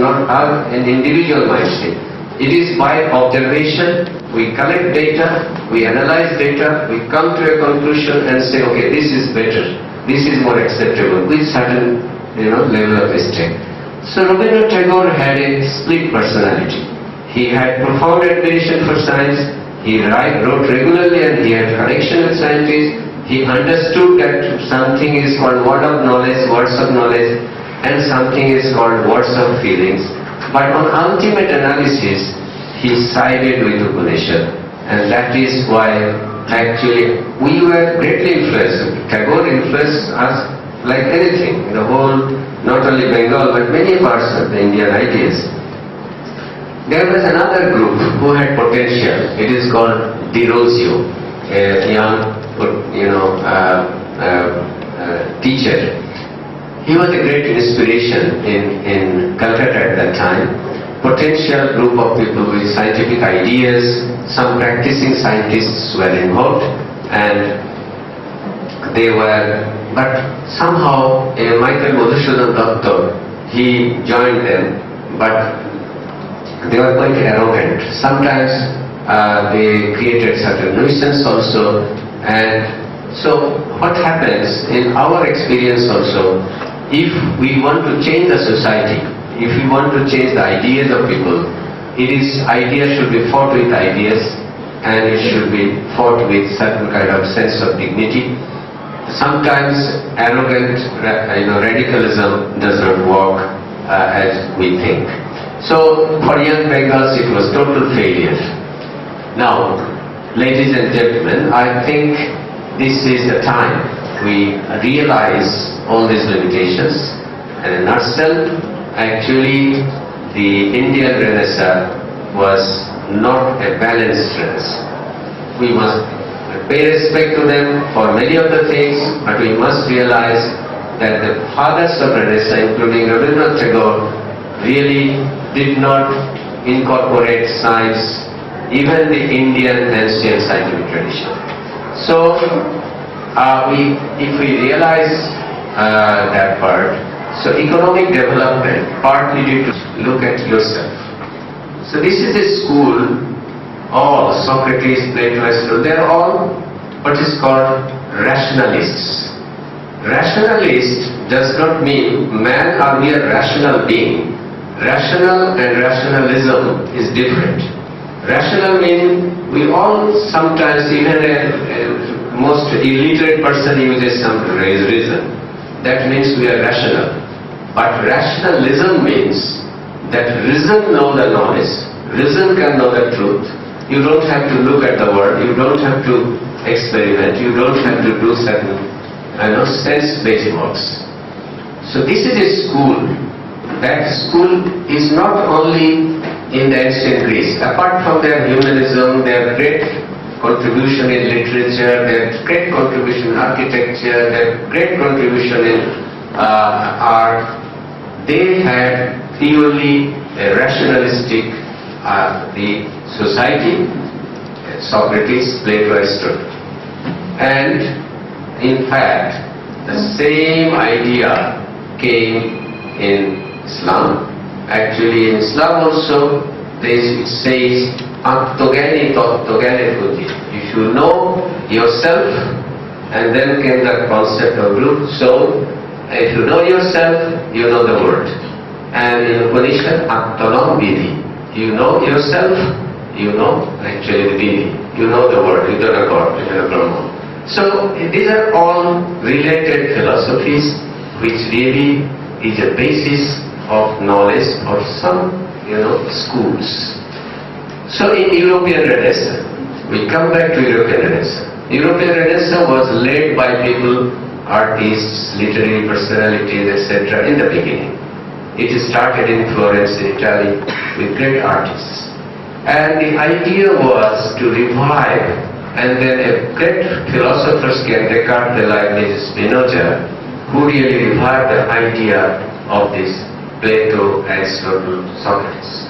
an individual mind said. It is by observation, we collect data, we analyze data, we come to a conclusion and say, okay, this is better, this is more acceptable, with certain level of mistake. So Rabindranath Tagore had a split personality. He had profound admiration for science, he wrote regularly and he had connection with scientists. He understood that something is called word of knowledge, words of knowledge, and something is called words of feelings. But on ultimate analysis, he sided with Upanishad, and that is why actually we were greatly influenced. Tagore influenced us like anything, the whole, not only Bengal, but many parts of the Indian ideas. There was another group who had potential. It is called Dirozio, a young, teacher. He was a great inspiration in Calcutta at that time. Potential group of people with scientific ideas, some practicing scientists were involved, and but somehow Michael Madhusudhan Datta, he joined them, but they were quite arrogant. Sometimes they created certain nuisance also, and so what happens in our experience also, if we want to change the society, if we want to change the ideas of people, ideas should be fought with ideas, and it should be fought with certain kind of sense of dignity. Sometimes arrogant radicalism does not work as we think. So for young Bengals it was total failure. Now, ladies and gentlemen, I think this is the time we realize all these limitations, and in nutshell, actually the Indian Renaissance was not a balanced Renaissance. We must pay respect to them for many of the things, but we must realize that the fathers of Renaissance, including Rabindranath Tagore, really did not incorporate science, even the Indian ancient scientific tradition. So, if we realize that part, so economic development partly due to look at yourself. So this is a school, all Socrates, Plato, Aristotle, they are all what is called rationalists. Rationalist does not mean man or mere rational being. Rational and rationalism is different. Rational means we all sometimes, even a most illiterate person uses some reason. That means we are rational. But rationalism means that reason knows the knowledge, reason can know the truth. You don't have to look at the world, you don't have to experiment, you don't have to do certain sense-based works. So this is a school. That school is not only in the ancient Greece. Apart from their humanism, their great contribution in literature, their great contribution in architecture, their great contribution in art, they had purely a rationalistic the society, Socrates, Plato, Aristotle. And in fact, the same idea came in Islam. Actually, in Islam also, it says, if you know yourself, and then came the concept of group. So, if you know yourself, you know the world. And in Upanishad, you know yourself, you know actually the Dini, you know the world, you know the God, you know the Brahman. So, these are all related philosophies which really is a basis of knowledge of some, schools. So in European Renaissance, we come back to European Renaissance. European Renaissance was led by people, artists, literary personalities, etc. in the beginning. It started in Florence, in Italy, with great artists. And the idea was to revive, and then a great philosophers came, Descartes, Leibniz, Spinoza, who really revived the idea of this Plato, Aristotle, Socrates.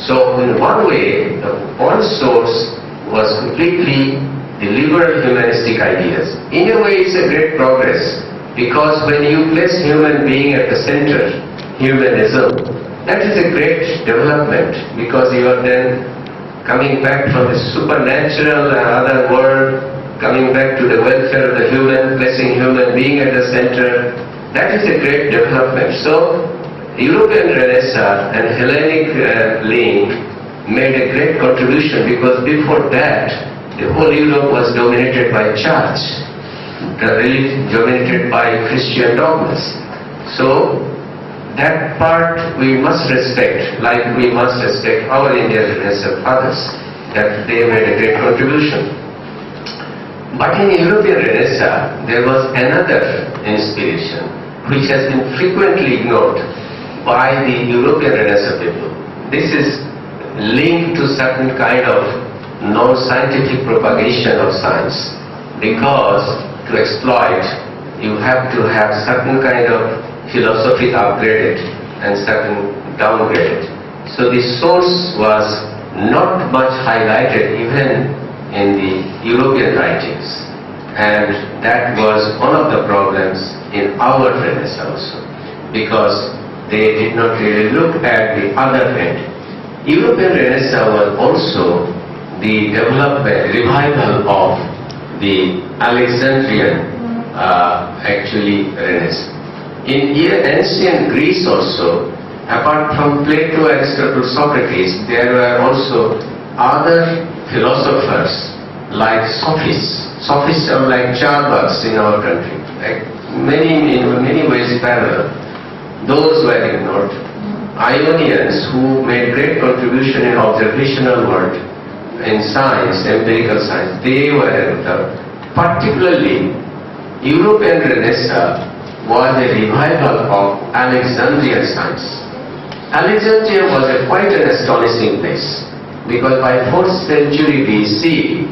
So in one way, the one source was completely the liberal humanistic ideas. In a way, it's a great progress, because when you place human being at the center, humanism, that is a great development, because you are then coming back from the supernatural and other world, coming back to the welfare of the human, placing human being at the center. That is a great development. So, European Renaissance and Hellenic link made a great contribution, because before that, the whole Europe was dominated by church, dominated by Christian dogmas. So, that part we must respect, like we must respect our Indian Renaissance fathers, that they made a great contribution. But in European Renaissance, there was another inspiration which has been frequently ignored by the European Renaissance people. This is linked to certain kind of non-scientific propagation of science, because to exploit, you have to have certain kind of philosophy upgraded and certain downgraded. So the source was not much highlighted even in the European writings, and that was one of the problems in our Renaissance also, because they did not really look at the other end. European Renaissance was also the development, revival of the Alexandrian Renaissance. In ancient Greece also, apart from Plato, Aristotle, Socrates, there were also other philosophers like sophists. Sophists are like charvaks in our country, like in many ways parallel. Those were ignored. Ionians, who made great contribution in observational world, in science, empirical science, they were ignored. Particularly, European Renaissance was a revival of Alexandrian science. Alexandria was quite an astonishing place, because by 4th century BC,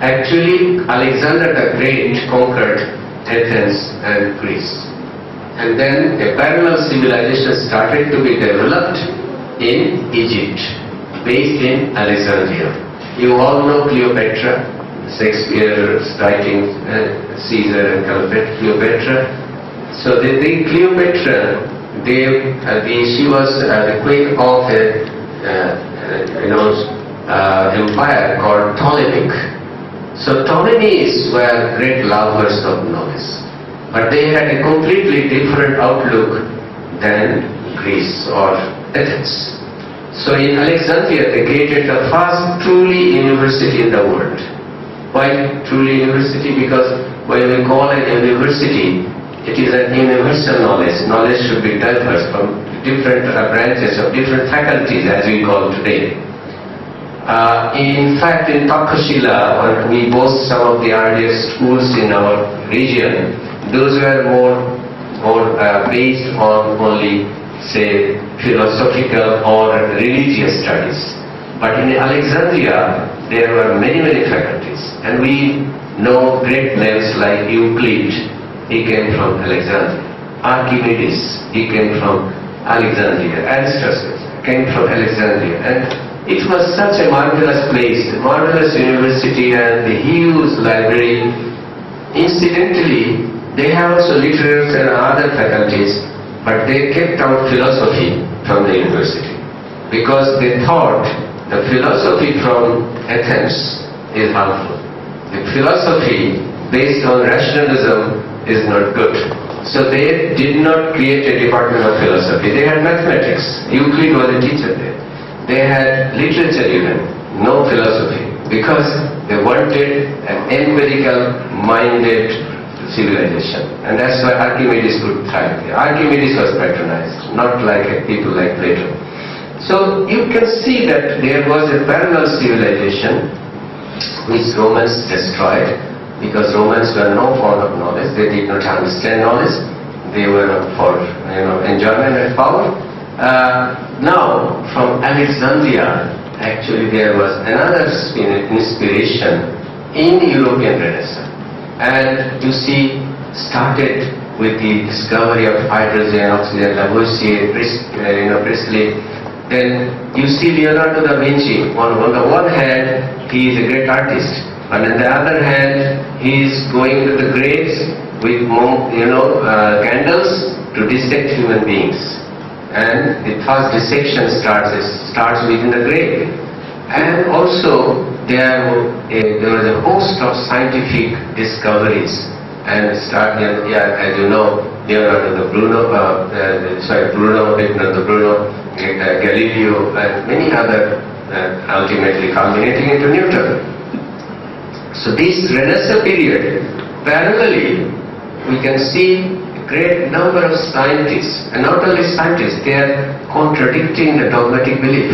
actually Alexander the Great conquered Athens and Greece. And then a parallel civilization started to be developed in Egypt, based in Alexandria. You all know Cleopatra, Shakespeare's writing, Caesar and Cleopatra. So the Cleopatra, she was the queen of an empire called Ptolemaic. So Ptolemies were great lovers of knowledge. but they had a completely different outlook than Greece or Athens. So in Alexandria, they created the first truly university in the world. Why truly university? Because when we call it a university, it is an universal knowledge. Knowledge should be diverse from different branches of different faculties, as we call today. In fact, in Takshila, we boast some of the earliest schools in our region. Those were more based on only, say, philosophical or religious studies. But in Alexandria, there were many faculties. And we know great names like Euclid, he came from Alexandria. Archimedes, he came from Alexandria. Aristotle came from Alexandria. And it was such a marvelous place, a marvelous university and a huge library. Incidentally, they have also literatures and other faculties, but they kept out philosophy from the university because they thought the philosophy from Athens is harmful. The philosophy based on rationalism is not good. So they did not create a department of philosophy. They had mathematics. Euclid was a teacher there. They had literature even, no philosophy, because they wanted an empirical minded civilization. And that's why Archimedes could thrive. Archimedes was patronized, not like people like Plato. So you can see that there was a parallel civilization which Romans destroyed, because Romans were no fond of knowledge. They did not understand knowledge. They were for enjoyment and power. Now from Alexandria, actually there was another inspiration in the European Renaissance. And you see, started with the discovery of hydrogen, oxygen, Lavoisier, Priestley. Then you see Leonardo da Vinci. On the one hand, he is a great artist, and on the other hand, he is going to the graves with candles to dissect human beings. And the first dissection starts within the grave. And also there was a host of scientific discoveries, and as you know, Leonardo da Bruno, Galileo, and many other, ultimately culminating into Newton. So this Renaissance period, parallelly, we can see a great number of scientists, and not only scientists, they are contradicting the dogmatic belief.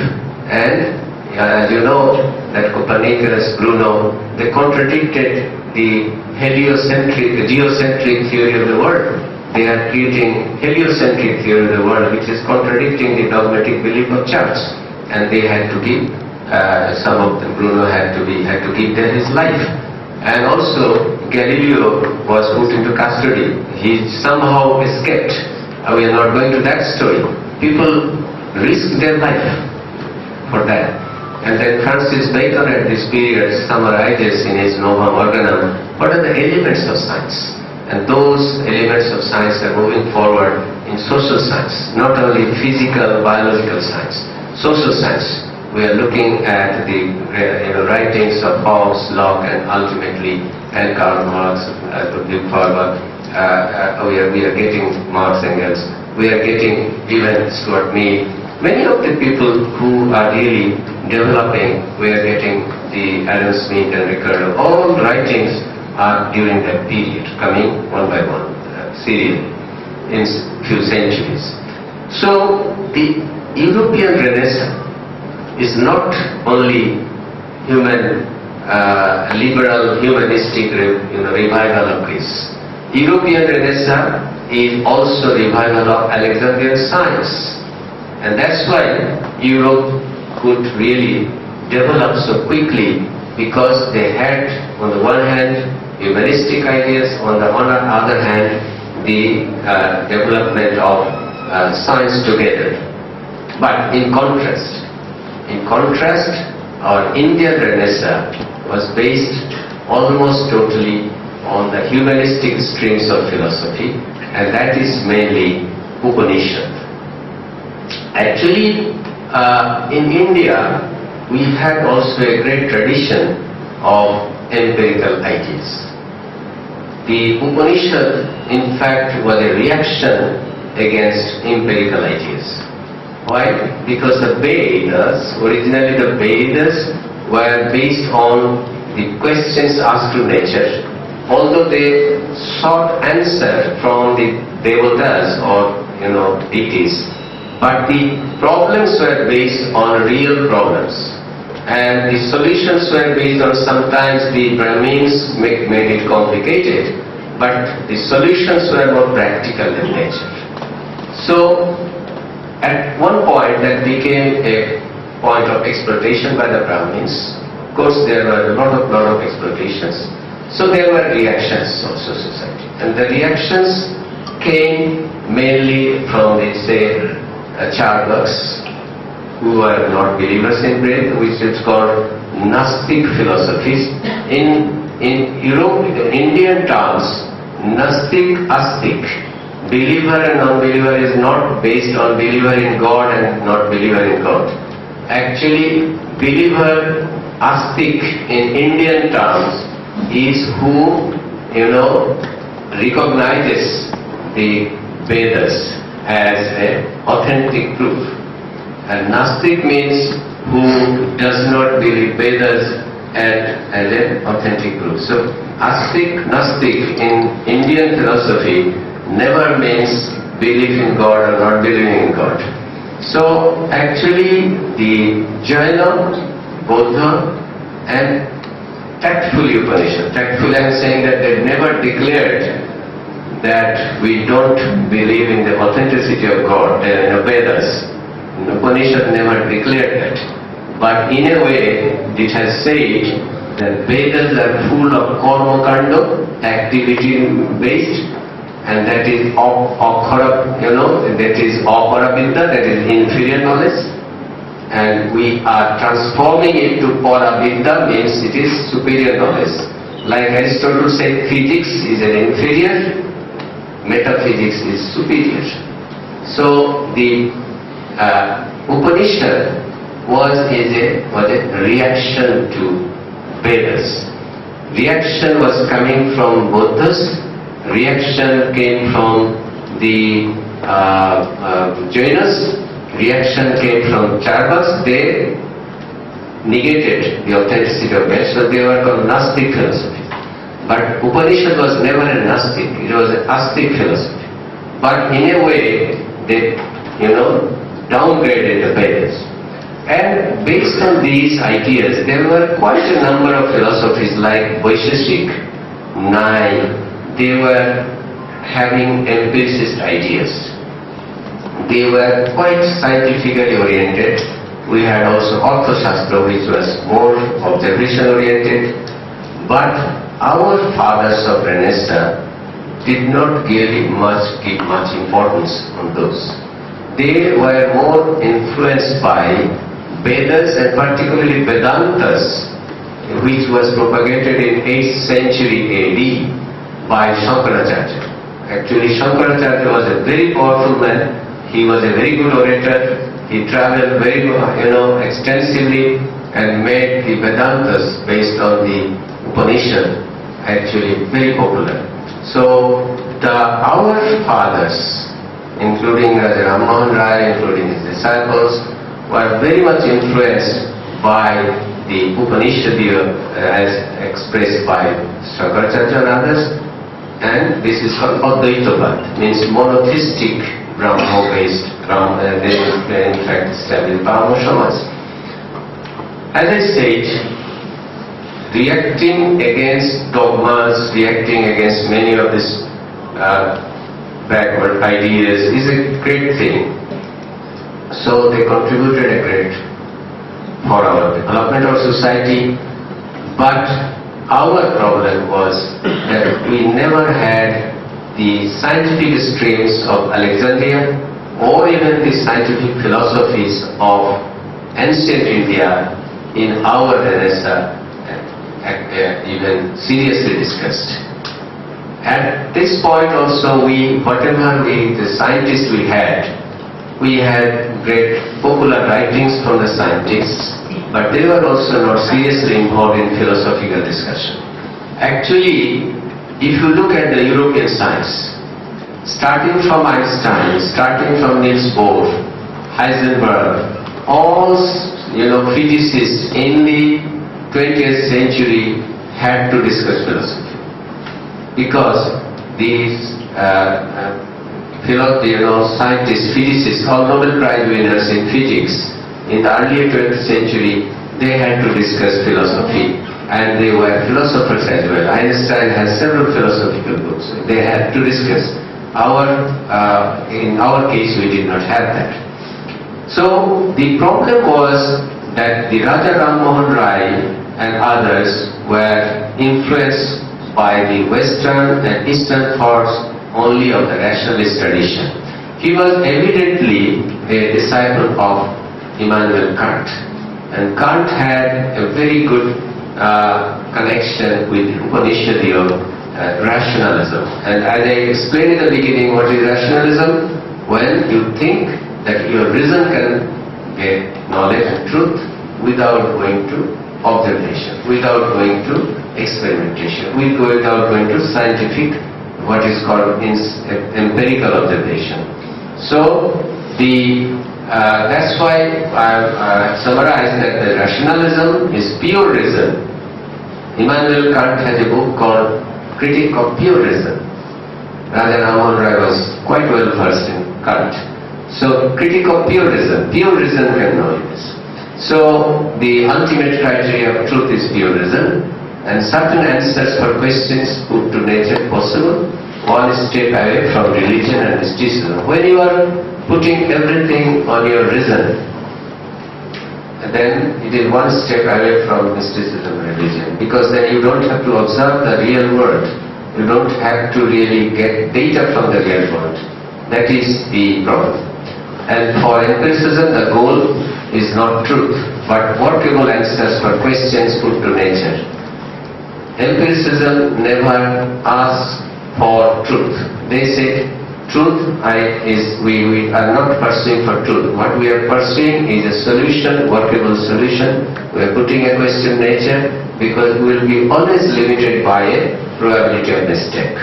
And as you know, that Copernicus, Bruno, they contradicted the geocentric theory of the world. They are creating heliocentric theory of the world, which is contradicting the dogmatic belief of church. And they had to give, some of them, Bruno had to give there his life. And also, Galileo was put into custody. He somehow escaped. We are not going to that story. People risked their life for that. And then Francis Bacon at this period summarizes in his Novum Organum what are the elements of science. And those elements of science are moving forward in social science, not only physical, biological science, social science. We are looking at the writings of Hobbes, Locke, and ultimately and Karl Marx, to look forward. We are getting Marx and Engels. We are getting even Stuart Mill. Many of the people who are really developing, we are getting the Adam Smith and Ricardo. All writings are during that period, coming one by one, serially, in few centuries. So the European Renaissance is not only liberal, humanistic revival of Greece. European Renaissance is also revival of Alexandrian science. And that's why Europe could really develop so quickly, because they had, on the one hand, humanistic ideas, on the other hand, the development of science together. But in contrast, our Indian Renaissance was based almost totally on the humanistic streams of philosophy, and that is mainly Upanishad. Actually, in India, we had also a great tradition of empirical ideas. the Upanishad in fact was a reaction against empirical ideas. Why? Because the Vedas, originally the Vedas were based on the questions asked to nature, although they sought answer from the devatas or deities, but the problems were based on real problems, and the solutions were based on sometimes the Brahmins made it complicated, but the solutions were more practical in nature. So at one point that became a point of exploitation by the Brahmins. Of course there were a lot of exploitations. So there were reactions of society, and the reactions came mainly from the Charvaks, who were not believers in bread, which is called Gnostic philosophies. In Europe, in Indian terms, Gnostic, Astic, believer and non-believer is not based on believer in God and not believer in God. Actually, believer, Astic in Indian terms is who recognizes the Vedas as an authentic proof. And Gnostic means who does not believe Vedas as an authentic proof. So Astic, Gnostic in Indian philosophy never means belief in God or not believing in God. So actually the Jaina, Buddha and tactfully Upanishad, tactfully I am saying that they never declared that we don't believe in the authenticity of God, in the Vedas. The Upanishad never declared that. But in a way, it has said that Vedas are full of karma kanda, activity based, and that is that is aparavidya, that is inferior knowledge. And we are transforming it to paravidya, means it is superior knowledge. Like Aristotle said, physics is an inferior, metaphysics is superior. So the Upanishad was a reaction to Vedas. Reaction was coming from Buddhists, reaction came from the Jainas, reaction came from Charvaks. They negated the authenticity of Vedas, so they were called Gnostic philosophy. But Upanishad was never a Gnostic, it was an Astic philosophy. But in a way, they downgraded the Vedas. And based on these ideas, there were quite a number of philosophies like Vaisheshik, Nai. They were having empiricist ideas. They were quite scientifically oriented. We had also Arthashastra, which was more observation oriented. But our fathers of Renaissance did not give much importance on those. They were more influenced by Vedas and particularly Vedantas, which was propagated in 8th century AD by Shankaracharya. Actually, Shankaracharya was a very powerful man. He was a very good orator. He traveled very extensively and made the Vedantas based on the Upanishad actually very popular. So our fathers, including Raja Rammohan Rai, including his disciples, were very much influenced by the Upanishad as expressed by Shankaracharya and others, and this is called Advaitavad, means monotheistic Brahma-based, in fact established Brahma Samaj. As I said, reacting against dogmas, reacting against many of these backward ideas is a great thing. So they contributed a great for our development of society, but our problem was that we never had the scientific streams of Alexandria or even the scientific philosophies of ancient India in our Renaissance even seriously discussed. At this point also, the scientists we had great popular writings from the scientists, but they were also not seriously involved in philosophical discussion. Actually, if you look at the European science, starting from Einstein, starting from Niels Bohr, Heisenberg, all physicists in the 20th century had to discuss philosophy, because these scientists, physicists, all Nobel Prize winners in physics in the early 20th century, they had to discuss philosophy, and they were philosophers as well. Einstein has several philosophical books. They had to discuss. In our case, we did not have that. So the problem was that the Raja Ram Mohan Rai and others were influenced by the Western and Eastern thoughts only of the rationalist tradition. He was evidently a disciple of Immanuel Kant, and Kant had a very good connection with Upanishadic rationalism. And as I explained in the beginning, what is rationalism? When you think that your reason can get knowledge and truth without going to observation, without going to experimentation, without going to scientific, what is called empirical observation. So that's why I summarized that the rationalism is pure reason. Immanuel Kant has a book called Critique of Pure Reason. Raja Ram Mohan Rai was quite well versed in Kant. So, critique of pure reason can know this. So, the ultimate criteria of truth is pure reason, and certain answers for questions put to nature possible, one step away from religion and mysticism. When you are putting everything on your reason, then it is one step away from mysticism and religion, because then you don't have to observe the real world. You don't have to really get data from the real world. That is the problem. And for empiricism, the goal is not truth, but workable answers for questions put to nature. Empiricism never asks for truth. They say, truth we are not pursuing for truth. What we are pursuing is a solution, workable solution. We are putting a question nature because we will be always limited by a probability of mistake.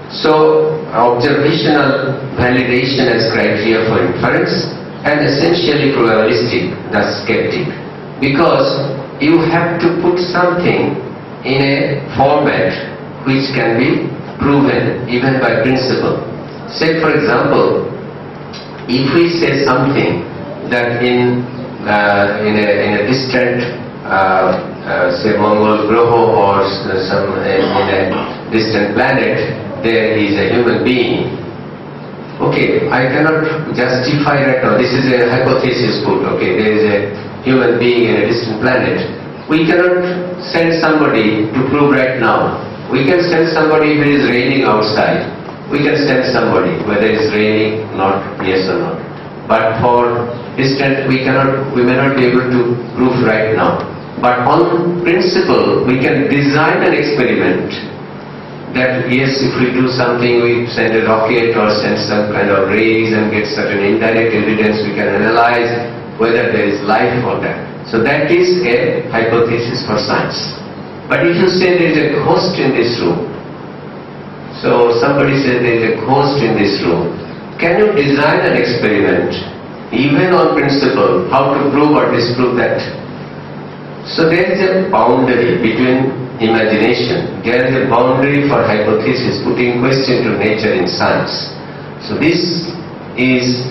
So, observational validation as criteria for inference, and essentially probabilistic, thus skeptic. Because you have to put something in a format which can be proven even by principle. Say for example, if we say something that in a distant, say Mongol Groho or in a distant planet, there is a human being. Okay, I cannot justify that now. This is a hypothesis put. Okay, there is a human being in a distant planet. We cannot send somebody to prove right now. We can send somebody if it is raining outside. We can send somebody whether it is raining, not, yes or no. But for distant, we may not be able to prove right now. But on principle, we can design an experiment that yes, if we do something, we send a rocket or send some kind of rays and get certain indirect evidence, we can analyze whether there is life or that. So that is a hypothesis for science. But if you say there is a ghost in this room, so somebody says there is a ghost in this room, can you design an experiment, even on principle, how to prove or disprove that? So there is a boundary between imagination, there is a boundary for hypothesis, putting question to nature in science. So this is,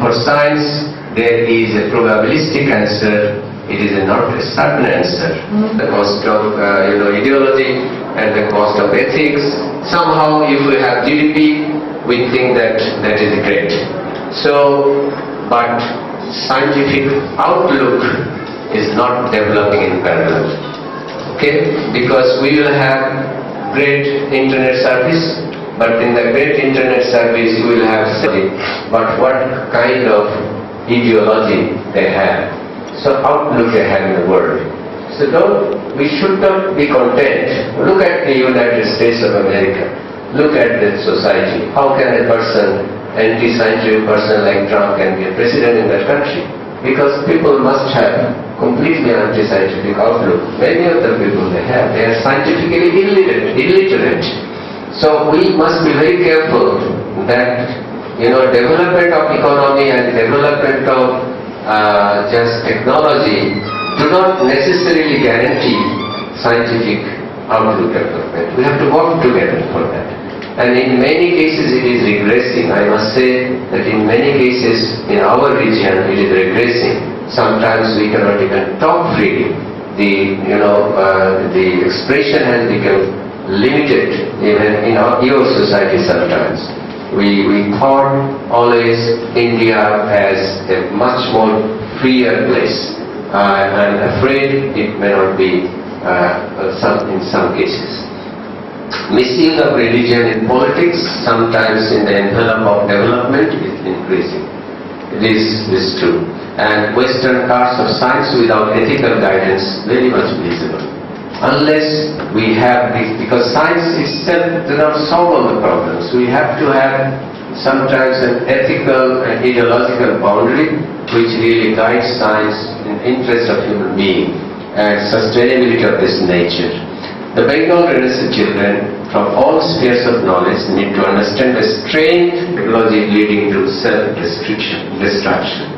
for science, there is a probabilistic answer, it is not a certain answer. The cost of ideology and the cost of ethics. Somehow if we have GDP, we think that is great. So, but scientific outlook is not developing in parallel. Okay? Because we will have great internet service, but in the great internet service we will have study. But what kind of ideology they have? So outlook they have in the world. So we should not be content. Look at the United States of America. Look at the society. How can a person, anti-scientific person like Trump can be a president in that country? because people must have completely anti-scientific outlook. Many of the people they are scientifically illiterate. So we must be very careful that development of economy and development of just technology do not necessarily guarantee scientific outlook development. We have to work together for that. And in many cases it is regressing. I must say that in many cases in our region it is regressing. Sometimes we cannot even talk freely. The expression has become limited even in your society sometimes. We thought always India as a much more freer place. I'm afraid it may not be in some cases. Misuse of religion in politics, sometimes in the envelope of development, is increasing. This is true. And Western parts of science without ethical guidance very much visible. Unless we have this, because science itself does not solve all the problems. We have to have sometimes an ethical and ideological boundary which really guides science in the interest of human being and sustainability of this nature. The Bengal Renaissance children from all spheres of knowledge need to understand the strained technology leading to self-destruction,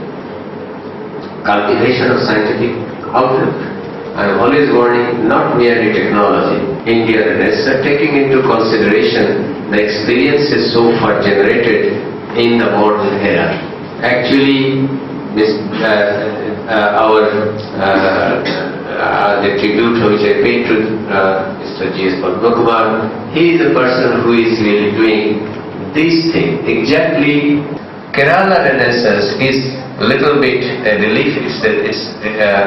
cultivation of scientific outlook. I am always warning not merely technology. India Renaissance, taking into consideration the experiences so far generated in the modern era. Actually, the tribute which I paid to Mr.G.S.Padmakumar, he is the person who is really doing this thing. Exactly, Kerala Renaissance is a little bit a relief.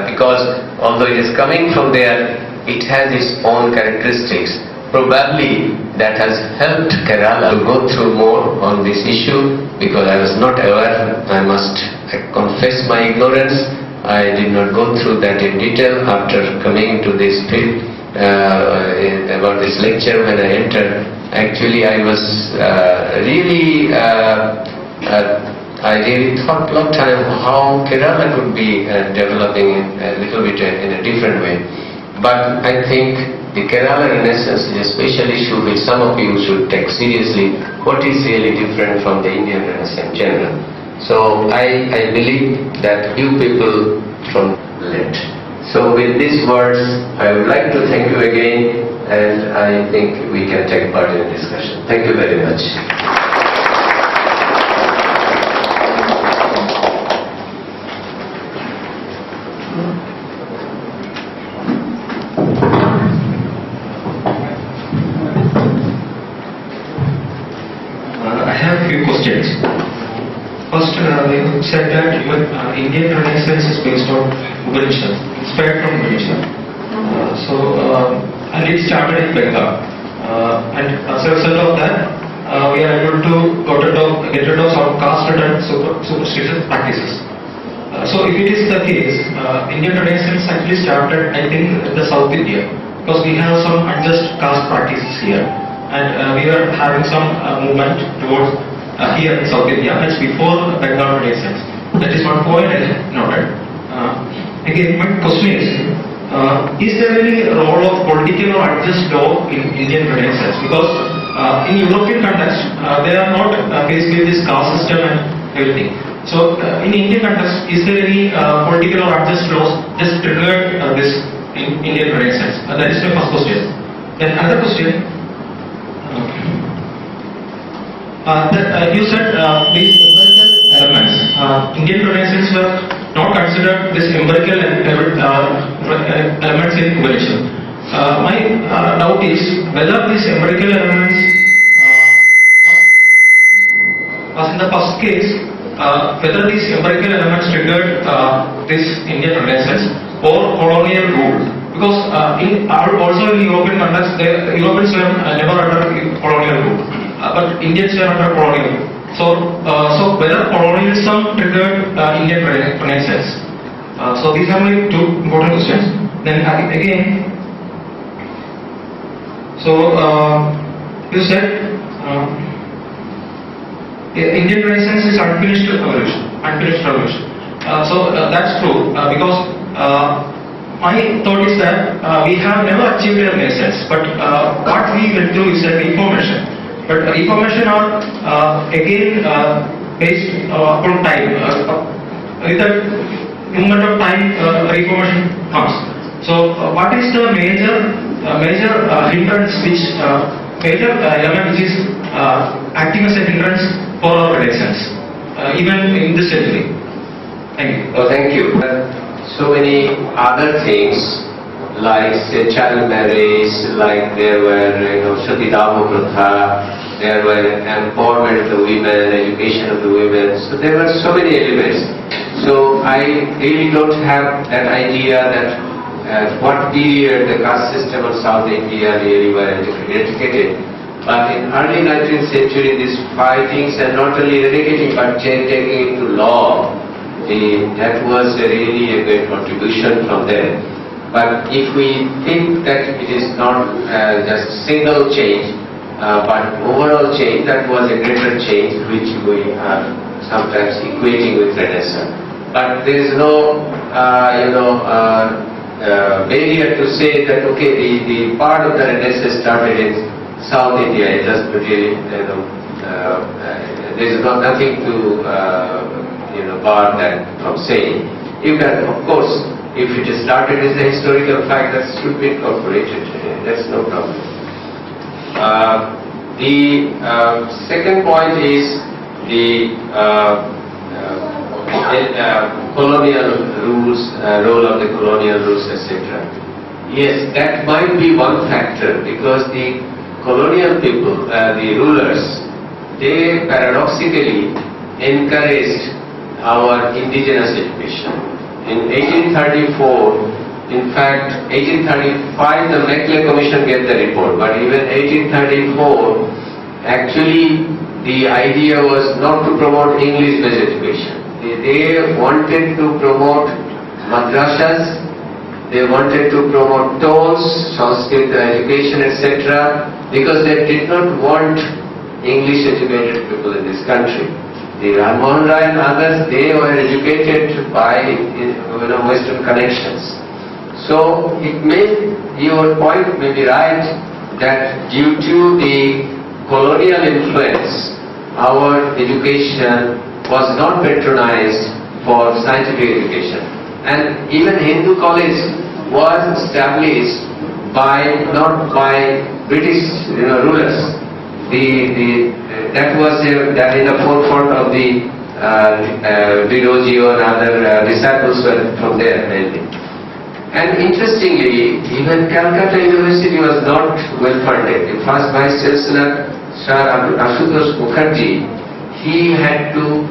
Because although it is coming from there, it has its own characteristics. Probably that has helped Kerala to go through more on this issue, because I was not aware. I must confess my ignorance. I did not go through that in detail after coming to this field about this lecture. When I entered, actually I was I really thought a long time how Kerala could be developing a little bit in a different way. But I think the Kerala Renaissance is a special issue which some of you should take seriously. What is really different from the Indian Renaissance in general? So I believe that you people from led. So with these words, I would like to thank you again, and I think we can take part in the discussion. Thank you very much. I have a few questions. First, you said that Indian Renaissance is based on Upanishad, inspired from Upanishad. And it started in Bengal. And as a result of that, we are able to get rid of some caste-ridden superstitious practices. So if it is the case, Indian Renaissance actually started, I think, in the South India, because we have some unjust caste practices here. And we are having some movement towards here in South India. That's before Bengal Renaissance. That is one point I noted. Again, my question is there any role of political or unjust law in Indian Renaissance? Because in European context, there are not basically this caste system and everything. So in Indian context, is there any political or unjust laws just triggered this in Indian Renaissance? That is my first question. Then another question. You said these empirical elements. Indian Renaissance were not considered these empirical elements in evolution. My doubt is whether these empirical elements was in the first case, whether these empirical elements triggered this Indian Renaissance or colonial rule. Because also in European context, the Europeans were never under colonial rule. But Indians were under colonial rule. So whether colonialism triggered Indian Renaissance. So these are my two important questions. Then again, so you said Indian Renaissance is unfinished revolution. That's true because my thought is that we have never achieved a Renaissance, but what we went through is a reformation. But reformation are again based upon time. With the movement of time, reformation comes. So, what is the major hindrance major element which is acting as a hindrance for our Renaissance, even in this century? Thank you. Oh, thank you. So many other things, like say child marriage, like there were Shatidamo Pratha, there were empowerment of the women, education of the women. So there were so many elements. So I really don't have that idea that what period the caste system of South India really were eradicated. But in early 19th century, these five things are not only eradicating but taking into law. That was really a great contribution from them. But if we think that it is not just single change, but overall change, that was a greater change which we are sometimes equating with Renaissance. But there is no, barrier to say that okay, the part of the Renaissance started in South India. It just really, there is nothing to bar that from saying. You can, of course, if it is started as a historical fact, that should be incorporated. That's no problem. The second point is the colonial rules, role of the colonial rules, etc. Yes, that might be one factor because the colonial people, the rulers, they paradoxically encouraged our indigenous education. In 1834, in fact, 1835 the Macleay Commission gave the report, but even 1834, actually the idea was not to promote English-based education. They wanted to promote madrasas, they wanted to promote tolls, Sanskrit education, etc., because they did not want English-educated people in this country. The Ram Mohan Rai and others, they were educated by Western connections. So your point may be right that due to the colonial influence, our education was not patronized for scientific education. And even Hindu college was established not by British rulers. That was that in the forefront of the Virojio and other disciples were from there mainly. And interestingly, even Calcutta University was not well funded. The first Vice-Chancellor, Sir Ashutosh Mukherjee, he had to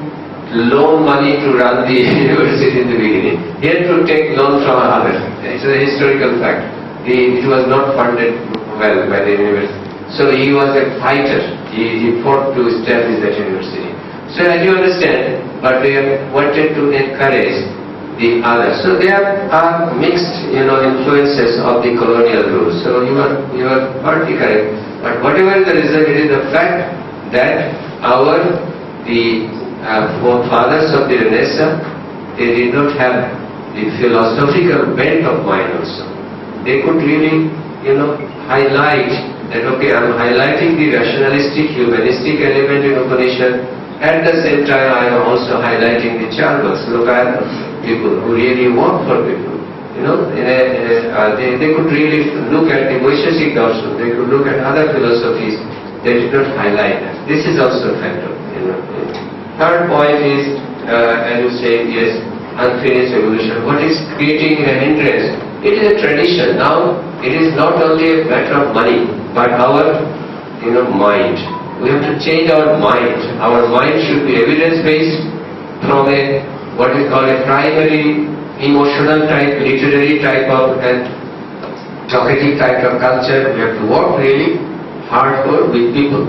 loan money to run the university in the beginning. He had to take loan from others. It's a historical fact. It was not funded well by the university. So he was a fighter. He fought to establish that university. So as you understand, but they wanted to encourage the others. So there are mixed, influences of the colonial rule. So you are partly correct. But whatever the result, it is the fact that the forefathers of the Renaissance, they did not have the philosophical bent of mind also. They could really, highlight that, okay, I'm highlighting the rationalistic, humanistic element in Upanishad. At the same time, I am also highlighting the charvaks, local people who really work for people. They could really look at the Vaisheshik Darshan, they could look at other philosophies. They did not highlight that. This is also a factor. Third point is, as you say, yes, unfinished evolution. What is creating a hindrance? It is a tradition. Now, it is not only a matter of money, but our, mind. We have to change our mind. Our mind should be evidence-based from what we call a primary emotional type, literary type of, and talkative type of culture. We have to work really hardcore with people,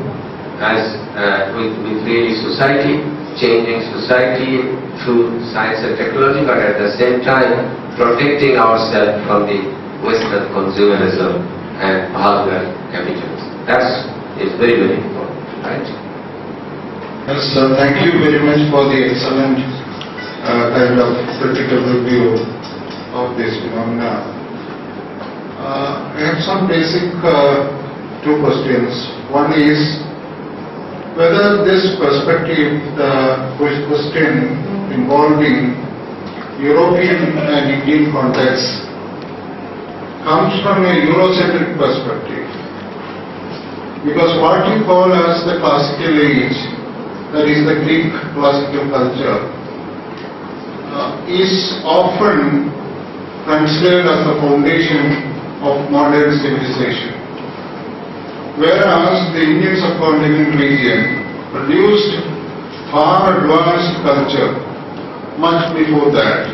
with really society, changing society through science and technology, but at the same time protecting ourselves from the Western consumerism and vulgar capitalism. That is very, very important, right? Yes, sir. Thank you very much for the excellent kind of critical review of this phenomena. I have some basic two questions. One is whether this perspective, the question involving European and Indian context, comes from a Eurocentric perspective. Because what you call as the classical age, that is the Greek classical culture, is often considered as the foundation of modern civilization. Whereas the Indian subcontinent region produced far advanced culture much before that.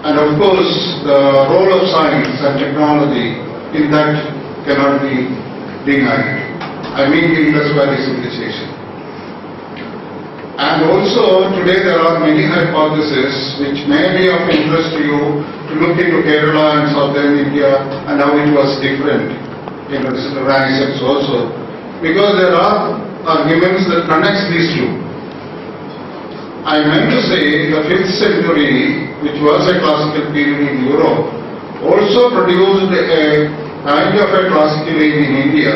And of course, the role of science and technology in that cannot be denied. I mean the Indus Valley civilization. And also today there are many hypotheses which may be of interest to you to look into Kerala and southern India and how it was different in its Renaissance also. Because there are arguments that connect these two. I meant to say the 5th century, which was a classical period in Europe, also produced a kind of a classical age in India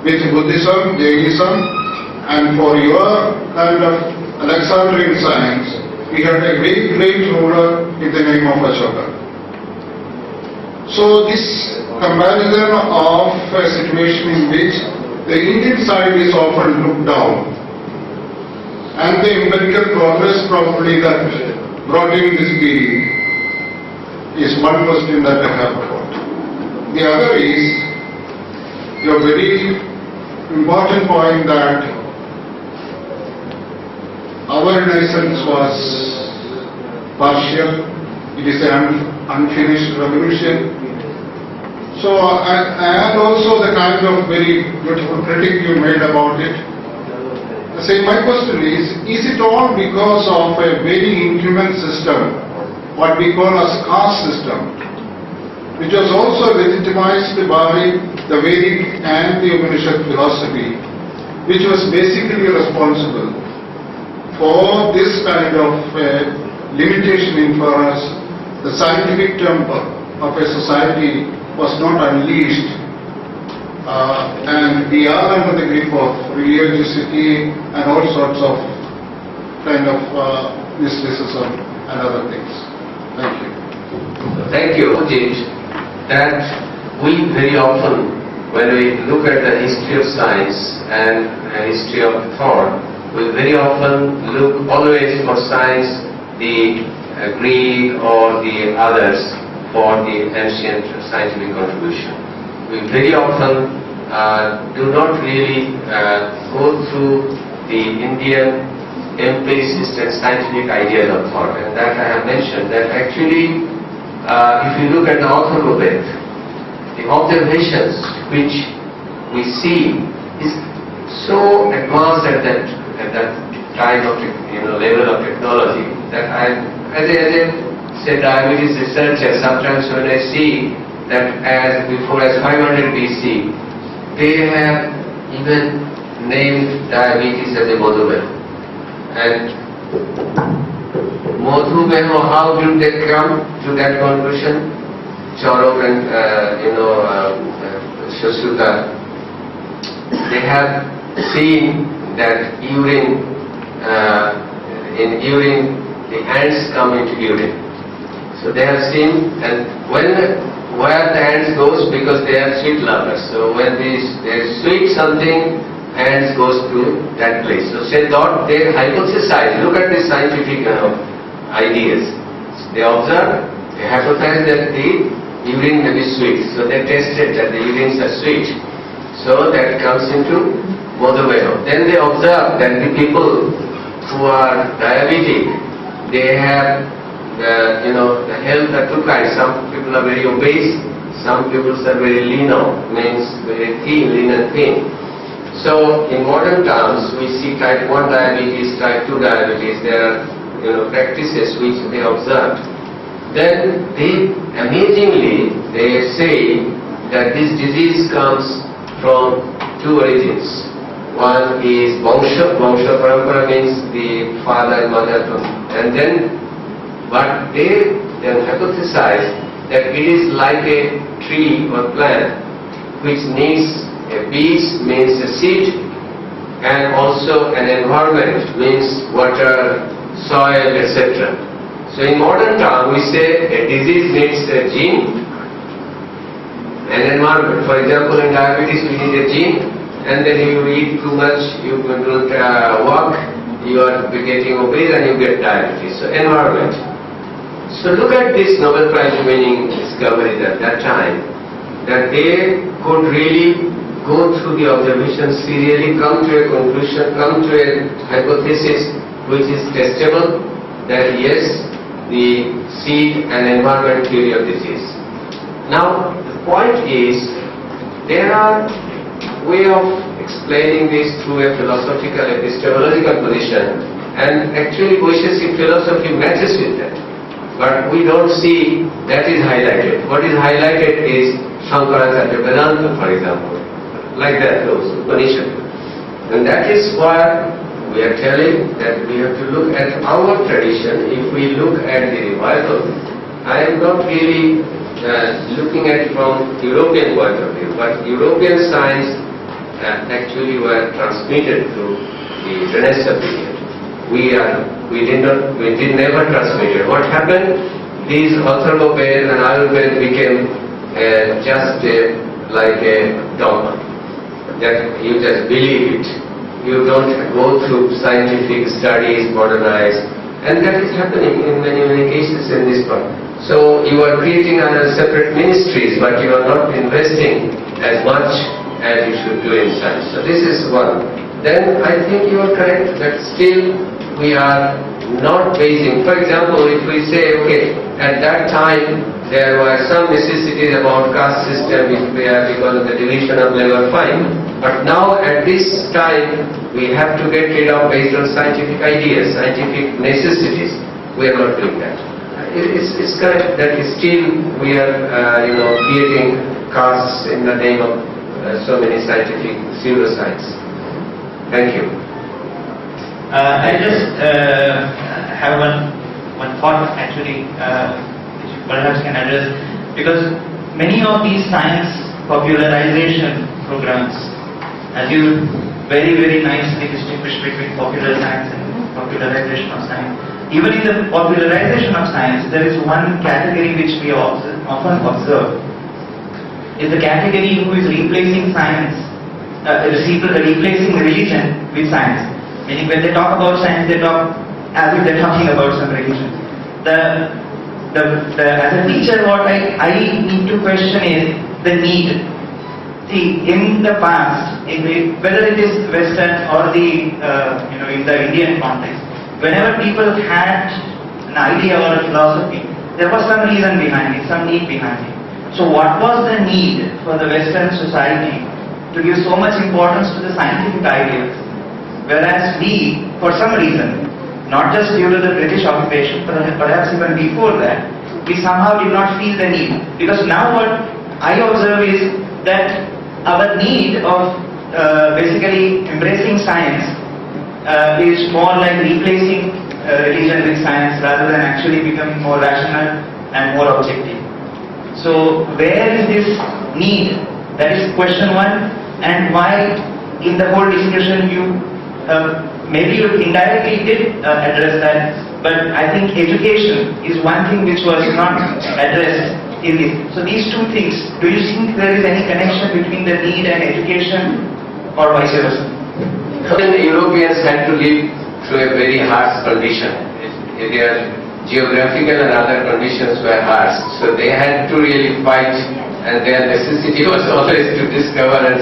with Buddhism, Jainism, and for your kind of Alexandrian science, we had a great ruler in the name of Ashoka. So this comparison of a situation in which the Indian side is often looked down, and the empirical progress probably that brought in this being is one question that I have got. The other is your very important point that our Renaissance was partial, it is an unfinished revolution. So, and also the kind of very beautiful critique you made about it. Say, my question is it all because of a very inhuman system, what we call as caste system, which was also legitimized by the Vedic and the Upanishad philosophy, which was basically responsible for this kind of limitation in for us. The scientific temper of a society was not unleashed, and we are under the grip of religiosity and all sorts of kind of mysticism and other things. Thank you. Thank you, James. That we very often, when we look at the history of science and history of thought, we very often look always for science, the Greek or the others, for the ancient scientific contribution. We very often do not really go through the Indian empiricist and scientific ideas of thought, and that I have mentioned that actually if you look at the Orthodox, the observations which we see is so advanced at that time of level of technology that as a say diabetes researcher, sometimes when I see that as before as 500 BC, they have even named diabetes as a Madhumeha. And Madhumeha, how did they come to that conclusion? Charok and Shasuta, they have seen that urine, in urine, the ants come into urine. So they have seen, and where the ants goes, because they are sweet lovers. So when they sweet something, ants goes to that place. So they thought, they hypothesized, look at the scientific ideas. They observed, they hypothesized that the urine may be sweet. So they tested that the urines are sweet. So that comes into Madhumeha. Then they observed that the people who are diabetic, they have the health are two kinds. Some people are very obese, some people are very lean, means very thin, lean and thin. So in modern terms, we see type 1 diabetes, type 2 diabetes. There are practices which they observed. Then they amazingly they say that this disease comes from two origins. One is Vangsha. Vangsha Parampara means the father and mother from, and then but they then hypothesize that it is like a tree or plant which needs a base, means a seed, and also an environment, means water, soil, etc. So in modern term we say a disease needs a gene, an environment. For example, in diabetes we need a gene, and then you eat too much, you don't walk, you are getting obese and you get diabetes. So environment. So look at this Nobel Prize winning discoveries at that time, that they could really go through the observations serially, come to a conclusion, come to a hypothesis which is testable, that yes, the seed and environment theory of disease. Now the point is, there are way of explaining this through a philosophical, epistemological position, and actually Vaisheshik philosophy matches with that. But we don't see that is highlighted. What is highlighted is Shankaracharya Vedanta, for example, like that, those Upanishad. And that is why we are telling that we have to look at our tradition. If we look at the revival, I am not really looking at it from European point of view, but European science actually were transmitted through the Renaissance period. We did never transmit it. What happened? These Orthodox and Ayurveda became just like a dogma, that you just believe it. You don't go through scientific studies, modernize, and that is happening in many cases in this part. So you are creating separate ministries, but you are not investing as much as you should do in science. So this is one. Then I think you are correct that still we are not basing. For example, if we say, okay, at that time there were some necessities about caste system because of the division of labor, fine. But now at this time we have to get rid of based on scientific ideas, scientific necessities. We are not doing that. It's correct that still we are creating castes in the name of so many scientific pseudoscience. Thank you. I just have one thought actually, which perhaps can address, because many of these science popularization programs, as you very nicely distinguish between popular science and popularization of science. Even in the popularization of science, there is one category which we often observe, is the category who is replacing science, replacing religion with science. Meaning when they talk about science, they talk as if they're talking about some religion. As a teacher, what I need to question is the need. See, in the past, whether it is Western or in the Indian context, whenever people had an idea or a philosophy, there was some reason behind it, some need behind it. So what was the need for the Western society to give so much importance to the scientific ideas? Whereas we, for some reason, not just due to the British occupation, but perhaps even before that, we somehow did not feel the need. Because now what I observe is that our need of basically embracing science is more like replacing religion with science rather than actually becoming more rational and more objective. So where is this need? That is question one. And why in the whole discussion you maybe you indirectly did address that, but I think education is one thing which was not addressed in this. So these two things, do you think there is any connection between the need and education, or vice versa? The Europeans had to live through a very harsh condition. Their geographical and other conditions were harsh, so they had to really fight, and their necessity was always to discover and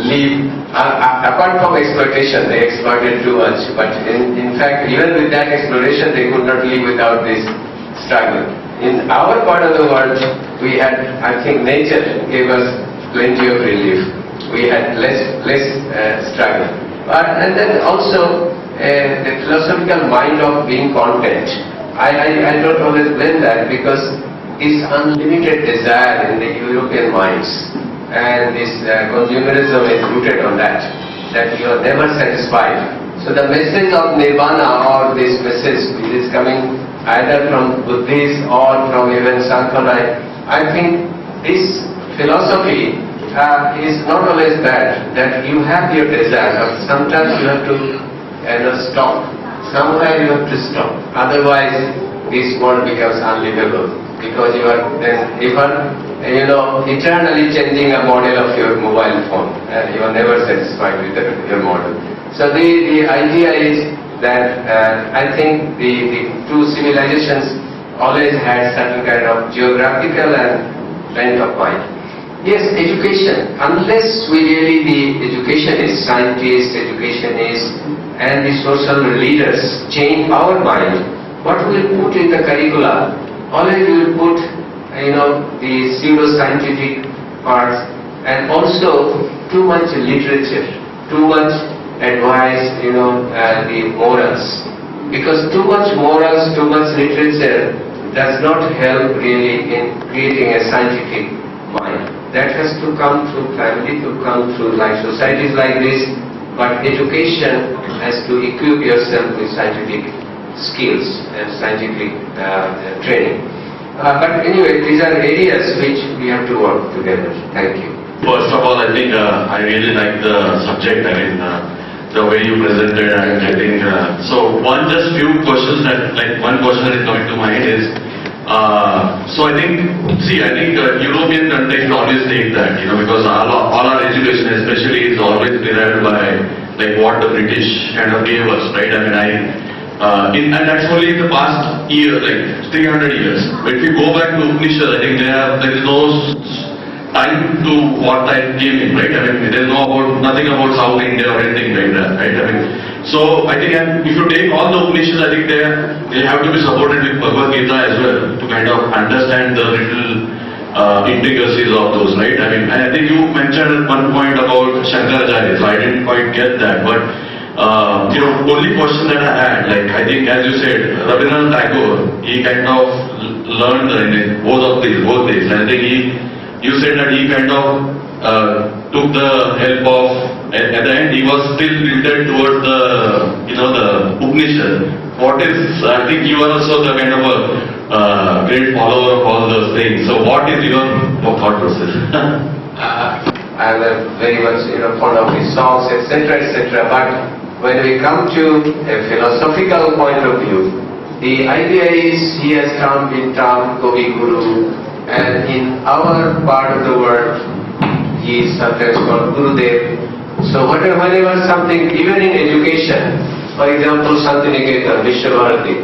live. Apart from exploitation, they exploited too much, but in fact, even with that exploration, they could not live without this struggle. In our part of the world, we had, I think nature gave us plenty of relief. We had less struggle. And then also the philosophical mind of being content. I don't always blame that, because this unlimited desire in the European minds and this consumerism is rooted on that. that you are never satisfied. So the message of Nirvana, or this message which is coming either from Buddhists or from even Sankhya, I think this philosophy is not always bad, that you have your desire, but sometimes you have to stop. Somewhere you have to stop. Otherwise, this world becomes unlivable, because you are then eternally changing a model of your mobile phone, and you are never satisfied with your model. So the idea is that I think the two civilizations always had certain kind of geographical and length of mind. Yes, education, unless we really, the educationists, scientists, educationists, and the social leaders change our mind, what we will put in the curricula, always we will put, the pseudo-scientific parts, and also too much literature, too much advice, the morals. Because too much morals, too much literature does not help really in creating a scientific mind. That has to come through family, to come through like societies like this, but education has to equip yourself with scientific skills and scientific training. But anyway, these are areas which we have to work together. Thank you. First of all, I think I really like the subject. I mean, the way you presented, and I think so. Just few questions one question that is coming to mind is. So I think European countries always take that, because all our education especially is always derived by what the British kind of gave us, right? I mean, and that's only in the past year, 300 years. But if you go back to Upanishad, I think there is no time to what that came in, right? I mean, there's nothing about South India or anything like that, right? I mean, so I think if you take all the Upanishads, I think they have to be supported with Bhagavad Gita as well to kind of understand the little intricacies of those, right? I mean, and I think you mentioned at one point about Shankaracharya, so I didn't quite get that, but only question that I had, I think as you said, Rabindranath Tagore, he kind of learned in both days, and I think you said that he kind of took the help of, at the end he was still tilted towards the Upanishad. I think you are also the kind of a great follower of all those things. So what is your thought process? I am very much fond of his songs, etc., etc. But when we come to a philosophical point of view, the idea is he has come in term Kavi Guru, and in our part of the world, he is sometimes called Gurudev. So whenever something, even in education, for example, Santiniketan, Vishwabharati,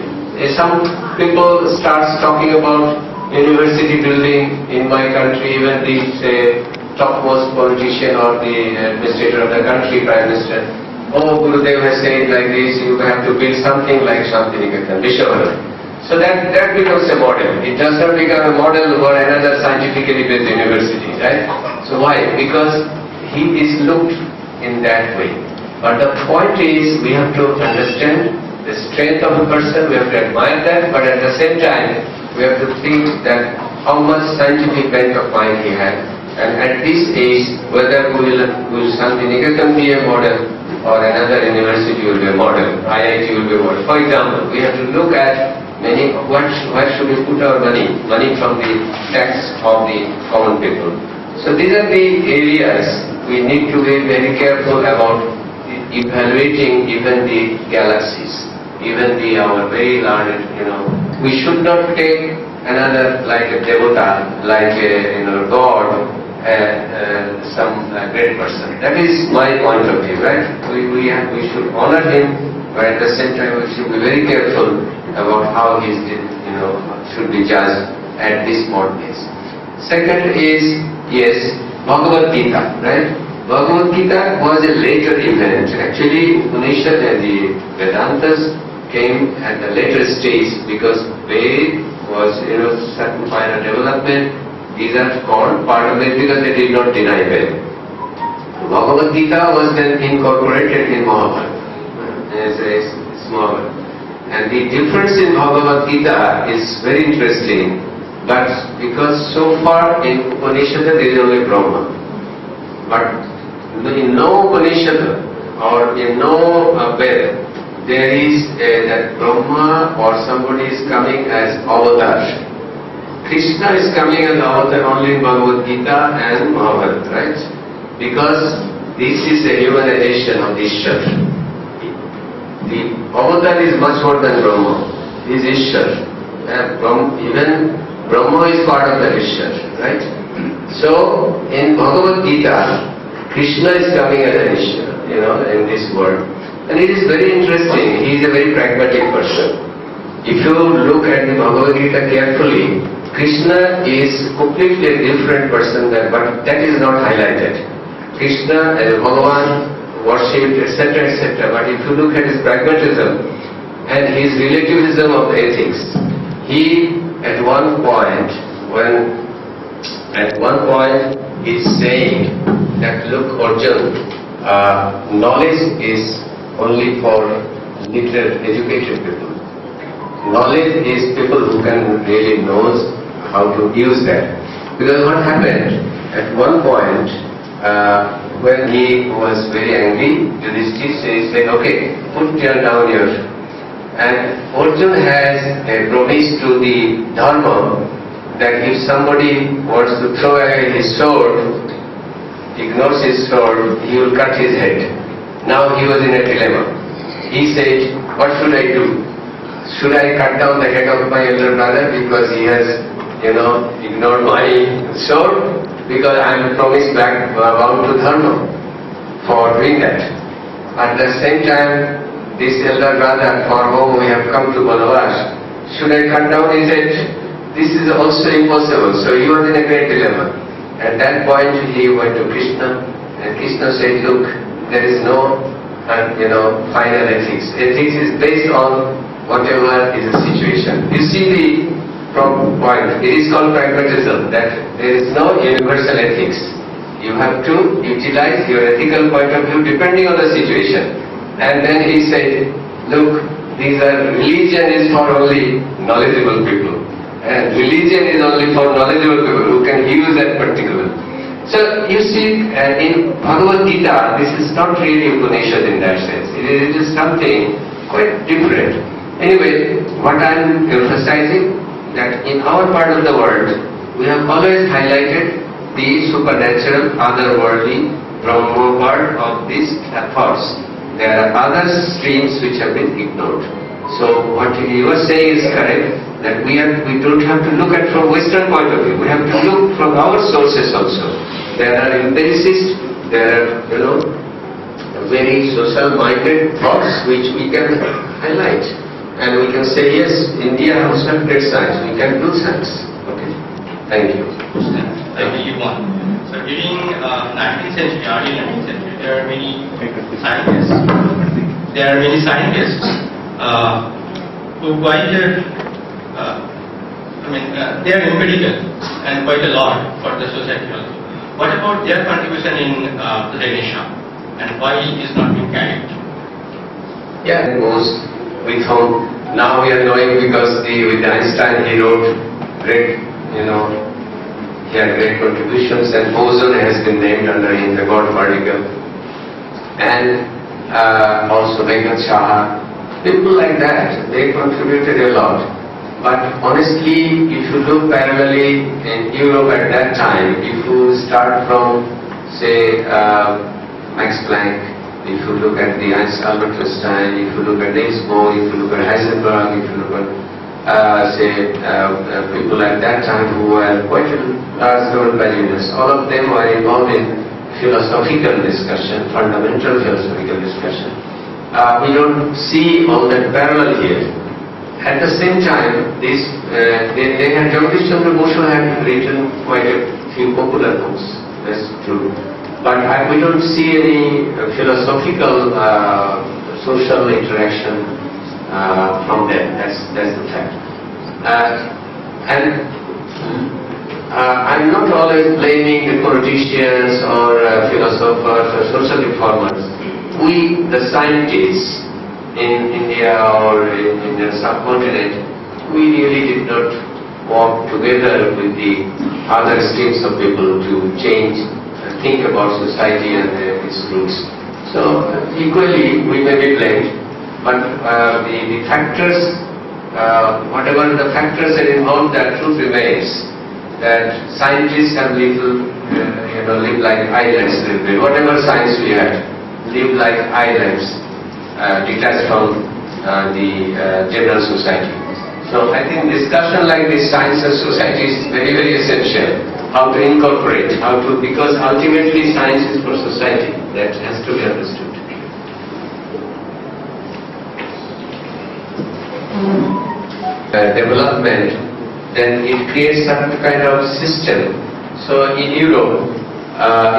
some people start talking about university building in my country, even the topmost politician or the administrator of the country, Prime Minister, Gurudev has said like this, you have to build something like Santiniketan, Vishwabharati. So that becomes a model. It does not become a model for another scientifically based university, right? So why? Because he is looked in that way. But the point is, we have to understand the strength of a person, we have to admire that, but at the same time, we have to think that how much scientific bent of mind he had. And at this age, whether will Santiniketan be a model or another university will be a model, IIT will be a model. For example, we have to look at where should we put our money from the tax of the common people. So these are the areas we need to be very careful about evaluating even the galaxies, even our very learned, we should not take another like a devata, like a god, some great person. That is my point of view, right? We should honor him, but at the same time we should be very careful about how he should be judged at this modern age. Second is, yes, Bhagavad Gita, right? Bhagavad Gita was a later event. Actually, Upanishad and the Vedantas came at the later stage because Ved was, certain final development. These are called part of it because they did not deny Ved. Bhagavad Gita was then incorporated in Mahabharata. It's Mahabharata. And the difference in Bhagavad Gita is very interesting, but because so far in Upanishad there is only Brahma. But in no Upanishad or in no where there is that Brahma or somebody is coming as avatar. Krishna is coming as avatar only in Bhagavad Gita and Mahabharata, right? Because this is a humanization of Ishwar. The avatar is much more than Brahma. He is Ishwar. Even Brahma is part of the Ishwar, right? So in Bhagavad Gita, Krishna is coming as an Ishwar, in this world. And it is very interesting. He is a very pragmatic person. If you look at the Bhagavad Gita carefully, Krishna is completely a different person there, but that is not highlighted. Krishna as Bhagavan, worshipped, etc., etc. But if you look at his pragmatism and his relativism of ethics, he at one point is saying that, look, Arjun, knowledge is only for literate, educated people. Knowledge is people who can really knows how to use that. Because what happened, at one point, when he was very angry, Yudhishthira said, okay, put down your... And Arjuna has a promise to the Dharma that if somebody wants to throw away his sword, ignores his sword, he will cut his head. Now he was in a dilemma. He said, what should I do? Should I cut down the head of my elder brother because he has, ignored my sword? Because I am promised back bound to Dharma for doing that. At the same time, this elder brother for whom we have come to Banavas, should I cut down his head? This is also impossible. So he was in a great dilemma. At that point he went to Krishna, and Krishna said, look, there is no final ethics. Ethics is based on whatever is the situation. You see the point. It is called pragmatism, that there is no universal ethics. You have to utilize your ethical point of view depending on the situation. And then he said, look, religion is for only knowledgeable people. And religion is only for knowledgeable people who can use that particular. So you see, in Bhagavad Gita, this is not really Upanishad in that sense. It is something quite different. Anyway, what I am emphasizing, that in our part of the world, we have always highlighted the supernatural, otherworldly, Brahma part of these efforts. There are other streams which have been ignored. So what you are saying is correct, that we don't have to look at from Western point of view. We have to look from our sources also. There are empiricists, there are, very social-minded thoughts which we can highlight. And we can say, yes, India has some great science, we can do science. Okay, thank you. I believe one. So during 19th century, early 19th century, there are many scientists. Who quite, they are empirical and quite a lot for the society also. What about their contribution in Lenisha, and why it is not being carried? Yeah, most with whom now we are knowing, because with Einstein he wrote great, he had great contributions, and ozone has been named under him, the God particle, and also Venkat Shah. People like that, they contributed a lot. But honestly, if you look parallelly in Europe at that time, if you start from, say, Max Planck, if you look at the Albert Einstein, if you look at Niels Bohr, if you look at Heisenberg, if you look at, people at that time who were quite large number of pioneers, all of them were involved in philosophical discussion, fundamental philosophical discussion. We don't see all that parallel here. At the same time, they had, Jagadish Chandra Boshu had written quite a few popular books, that's true. But we don't see any philosophical social interaction from them. That's the fact. I'm not always blaming the politicians or philosophers or social reformers. We, the scientists in India or in the subcontinent, we really did not work together with the other streams of people to change, think about society and its roots. So equally we may be blamed, but the factors, whatever the factors are involved, that truth remains that scientists have lived like islands a little bit. Whatever science we had, live like islands, detached from the general society. So I think discussion like this, science and society, is very, very essential. How to incorporate, because ultimately science is for society. That has to be understood. Development, then it creates some kind of system. So in Europe,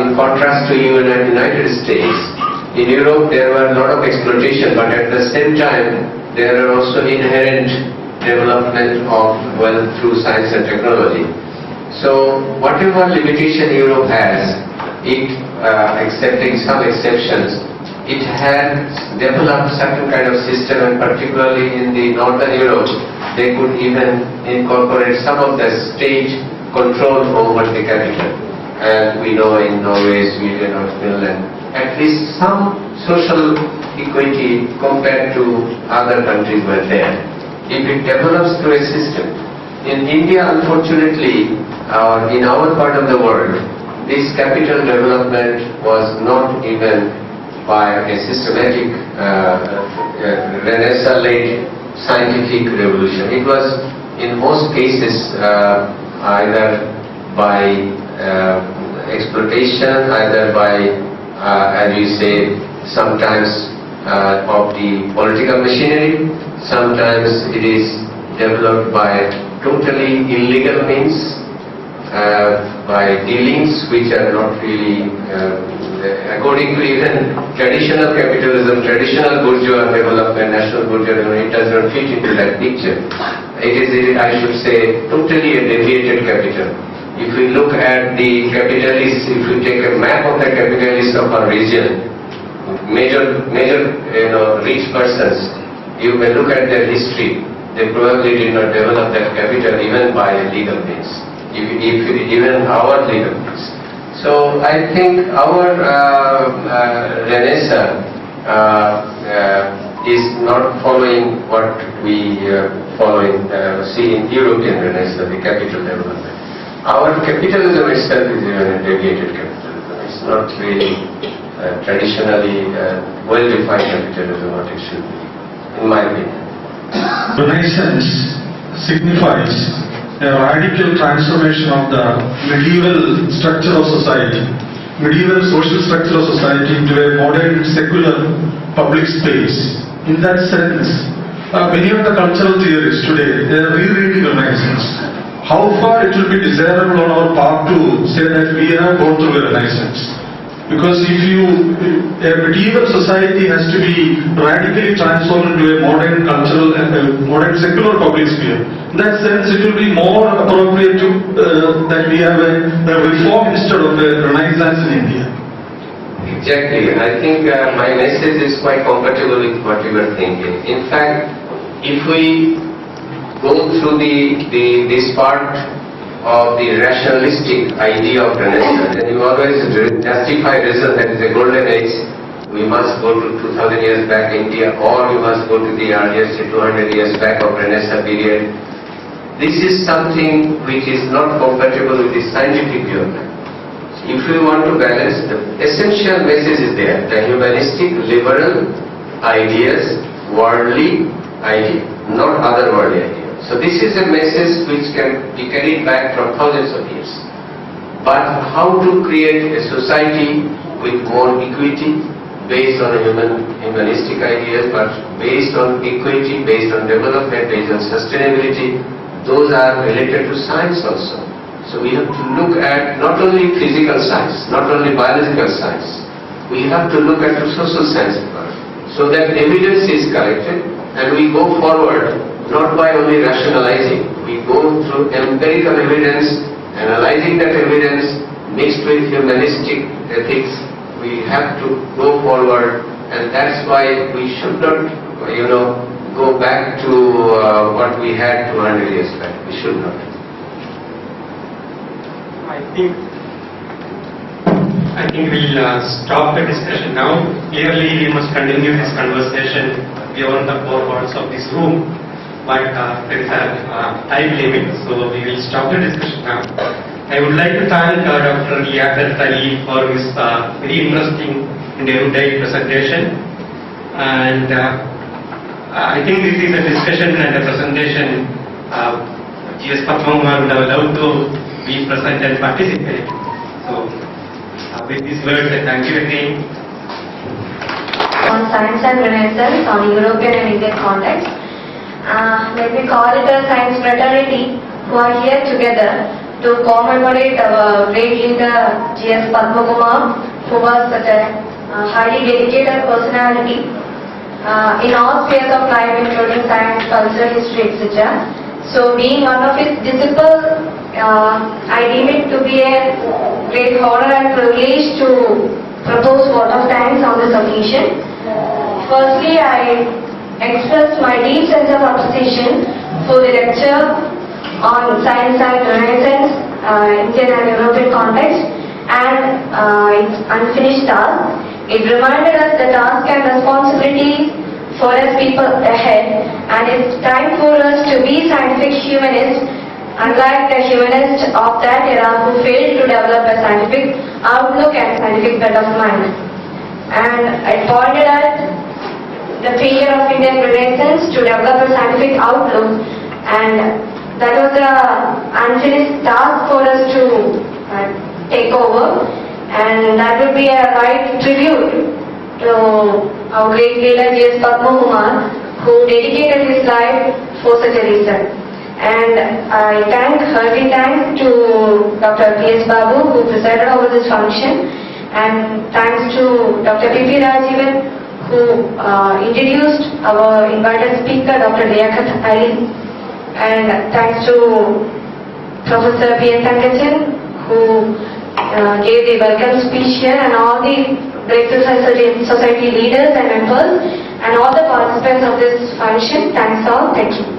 in contrast to even the United States, in Europe there were a lot of exploitation, but at the same time there are also inherent development of wealth through science and technology. So whatever limitation Europe has, it accepting some exceptions, it has developed certain kind of system, and particularly in the Northern Europe, they could even incorporate some of the state control over the capital. And we know in Norway, Sweden or Finland, at least some social equity compared to other countries were there. If it develops through a system. In India, unfortunately, in our part of the world, this capital development was not even by a systematic Renaissance-led scientific revolution. It was in most cases either by exploitation, either by, as you say, sometimes of the political machinery, sometimes it is developed by totally illegal means, by dealings which are not really, according to even traditional capitalism, traditional bourgeois development, national bourgeois development, it does not fit into that picture. It is, I should say, totally a deviated capital. If we look at the capitalists, if we take a map of the capitalists of our region, major rich persons, you may look at their history. They probably did not develop that capital even by legal means, even our legal means. So I think our Renaissance is not following what we see in European Renaissance, the capital development. Our capitalism itself is even a deviated capitalism. It's not really traditionally well-defined capitalism what it should be, in my opinion. Renaissance signifies a radical transformation of the medieval structure of society, medieval social structure of society into a modern secular public space. In that sense, many of the cultural theorists today, they are rereading Renaissance. How far it will be desirable on our part to say that we have gone through a Renaissance? Because a medieval society has to be radically transformed into a modern cultural and a modern secular public sphere. In that sense, it will be more appropriate to that we have a reform instead of a Renaissance in India. Exactly. I think my message is quite compatible with what you were thinking. In fact, if we go through this part of the rationalistic idea of Renaissance, and you always justify reason that is a golden age, we must go to 2000 years back India, or we must go to the earliest 200 years back of Renaissance period. This is something which is not compatible with the scientific view of life. If we want to balance, the essential message is there, the humanistic, liberal ideas, worldly idea, not otherworldly idea. So this is a message which can be carried back from thousands of years. But how to create a society with more equity, based on humanistic ideas, but based on equity, based on development, based on sustainability, those are related to science also. So we have to look at not only physical science, not only biological science, we have to look at the social science so that evidence is collected and we go forward not by only rationalizing. We go through empirical evidence, analyzing that evidence mixed with humanistic ethics. We have to go forward, and that's why we should not, go back to what we had 200 years back. We should not. I think I think we'll stop the discussion now. Clearly, we must continue this conversation beyond the four walls of this room. But there is a time limit, so we will stop the discussion now. I would like to thank Dr. Liaquat Ali for his very interesting and erudite presentation. And I think this is a discussion and a presentation G.S. Padmakumar would have loved to be present and participate. So, with these words, I thank you again. On science and renaissance on European and Indian context. Let me call it a science fraternity who are here together to commemorate our great leader G.S. Padmakumar, who was such a highly dedicated personality in all spheres of life, including science, culture, history, etc. So, being one of his disciples, I deem it to be a great honor and privilege to propose vote of thanks on this occasion. Firstly, I express my deep sense of appreciation for the lecture on science and renaissance, Indian and European context, and its unfinished task. It reminded us the task and responsibilities for us people ahead, and it's time for us to be scientific humanists, unlike the humanists of that era who failed to develop a scientific outlook and scientific bent of mind. And I pointed out the failure of Indian Renaissance to develop a scientific outlook, and that was a unfinished task for us to take over, and that would be a right tribute to our great leader G.S. Padmakumar, who dedicated his life for such a reason. And I hearty thanks to Dr. P.S. Babu, who presided over this function, and thanks to Dr. P.P. Rajivan, who introduced our invited speaker, Dr. Liaquat Ali, and thanks to Professor P.N. Thankachan, who gave the welcome speech here, and all the Breakthrough Society leaders and members, and all the participants of this function. Thanks all. Thank you.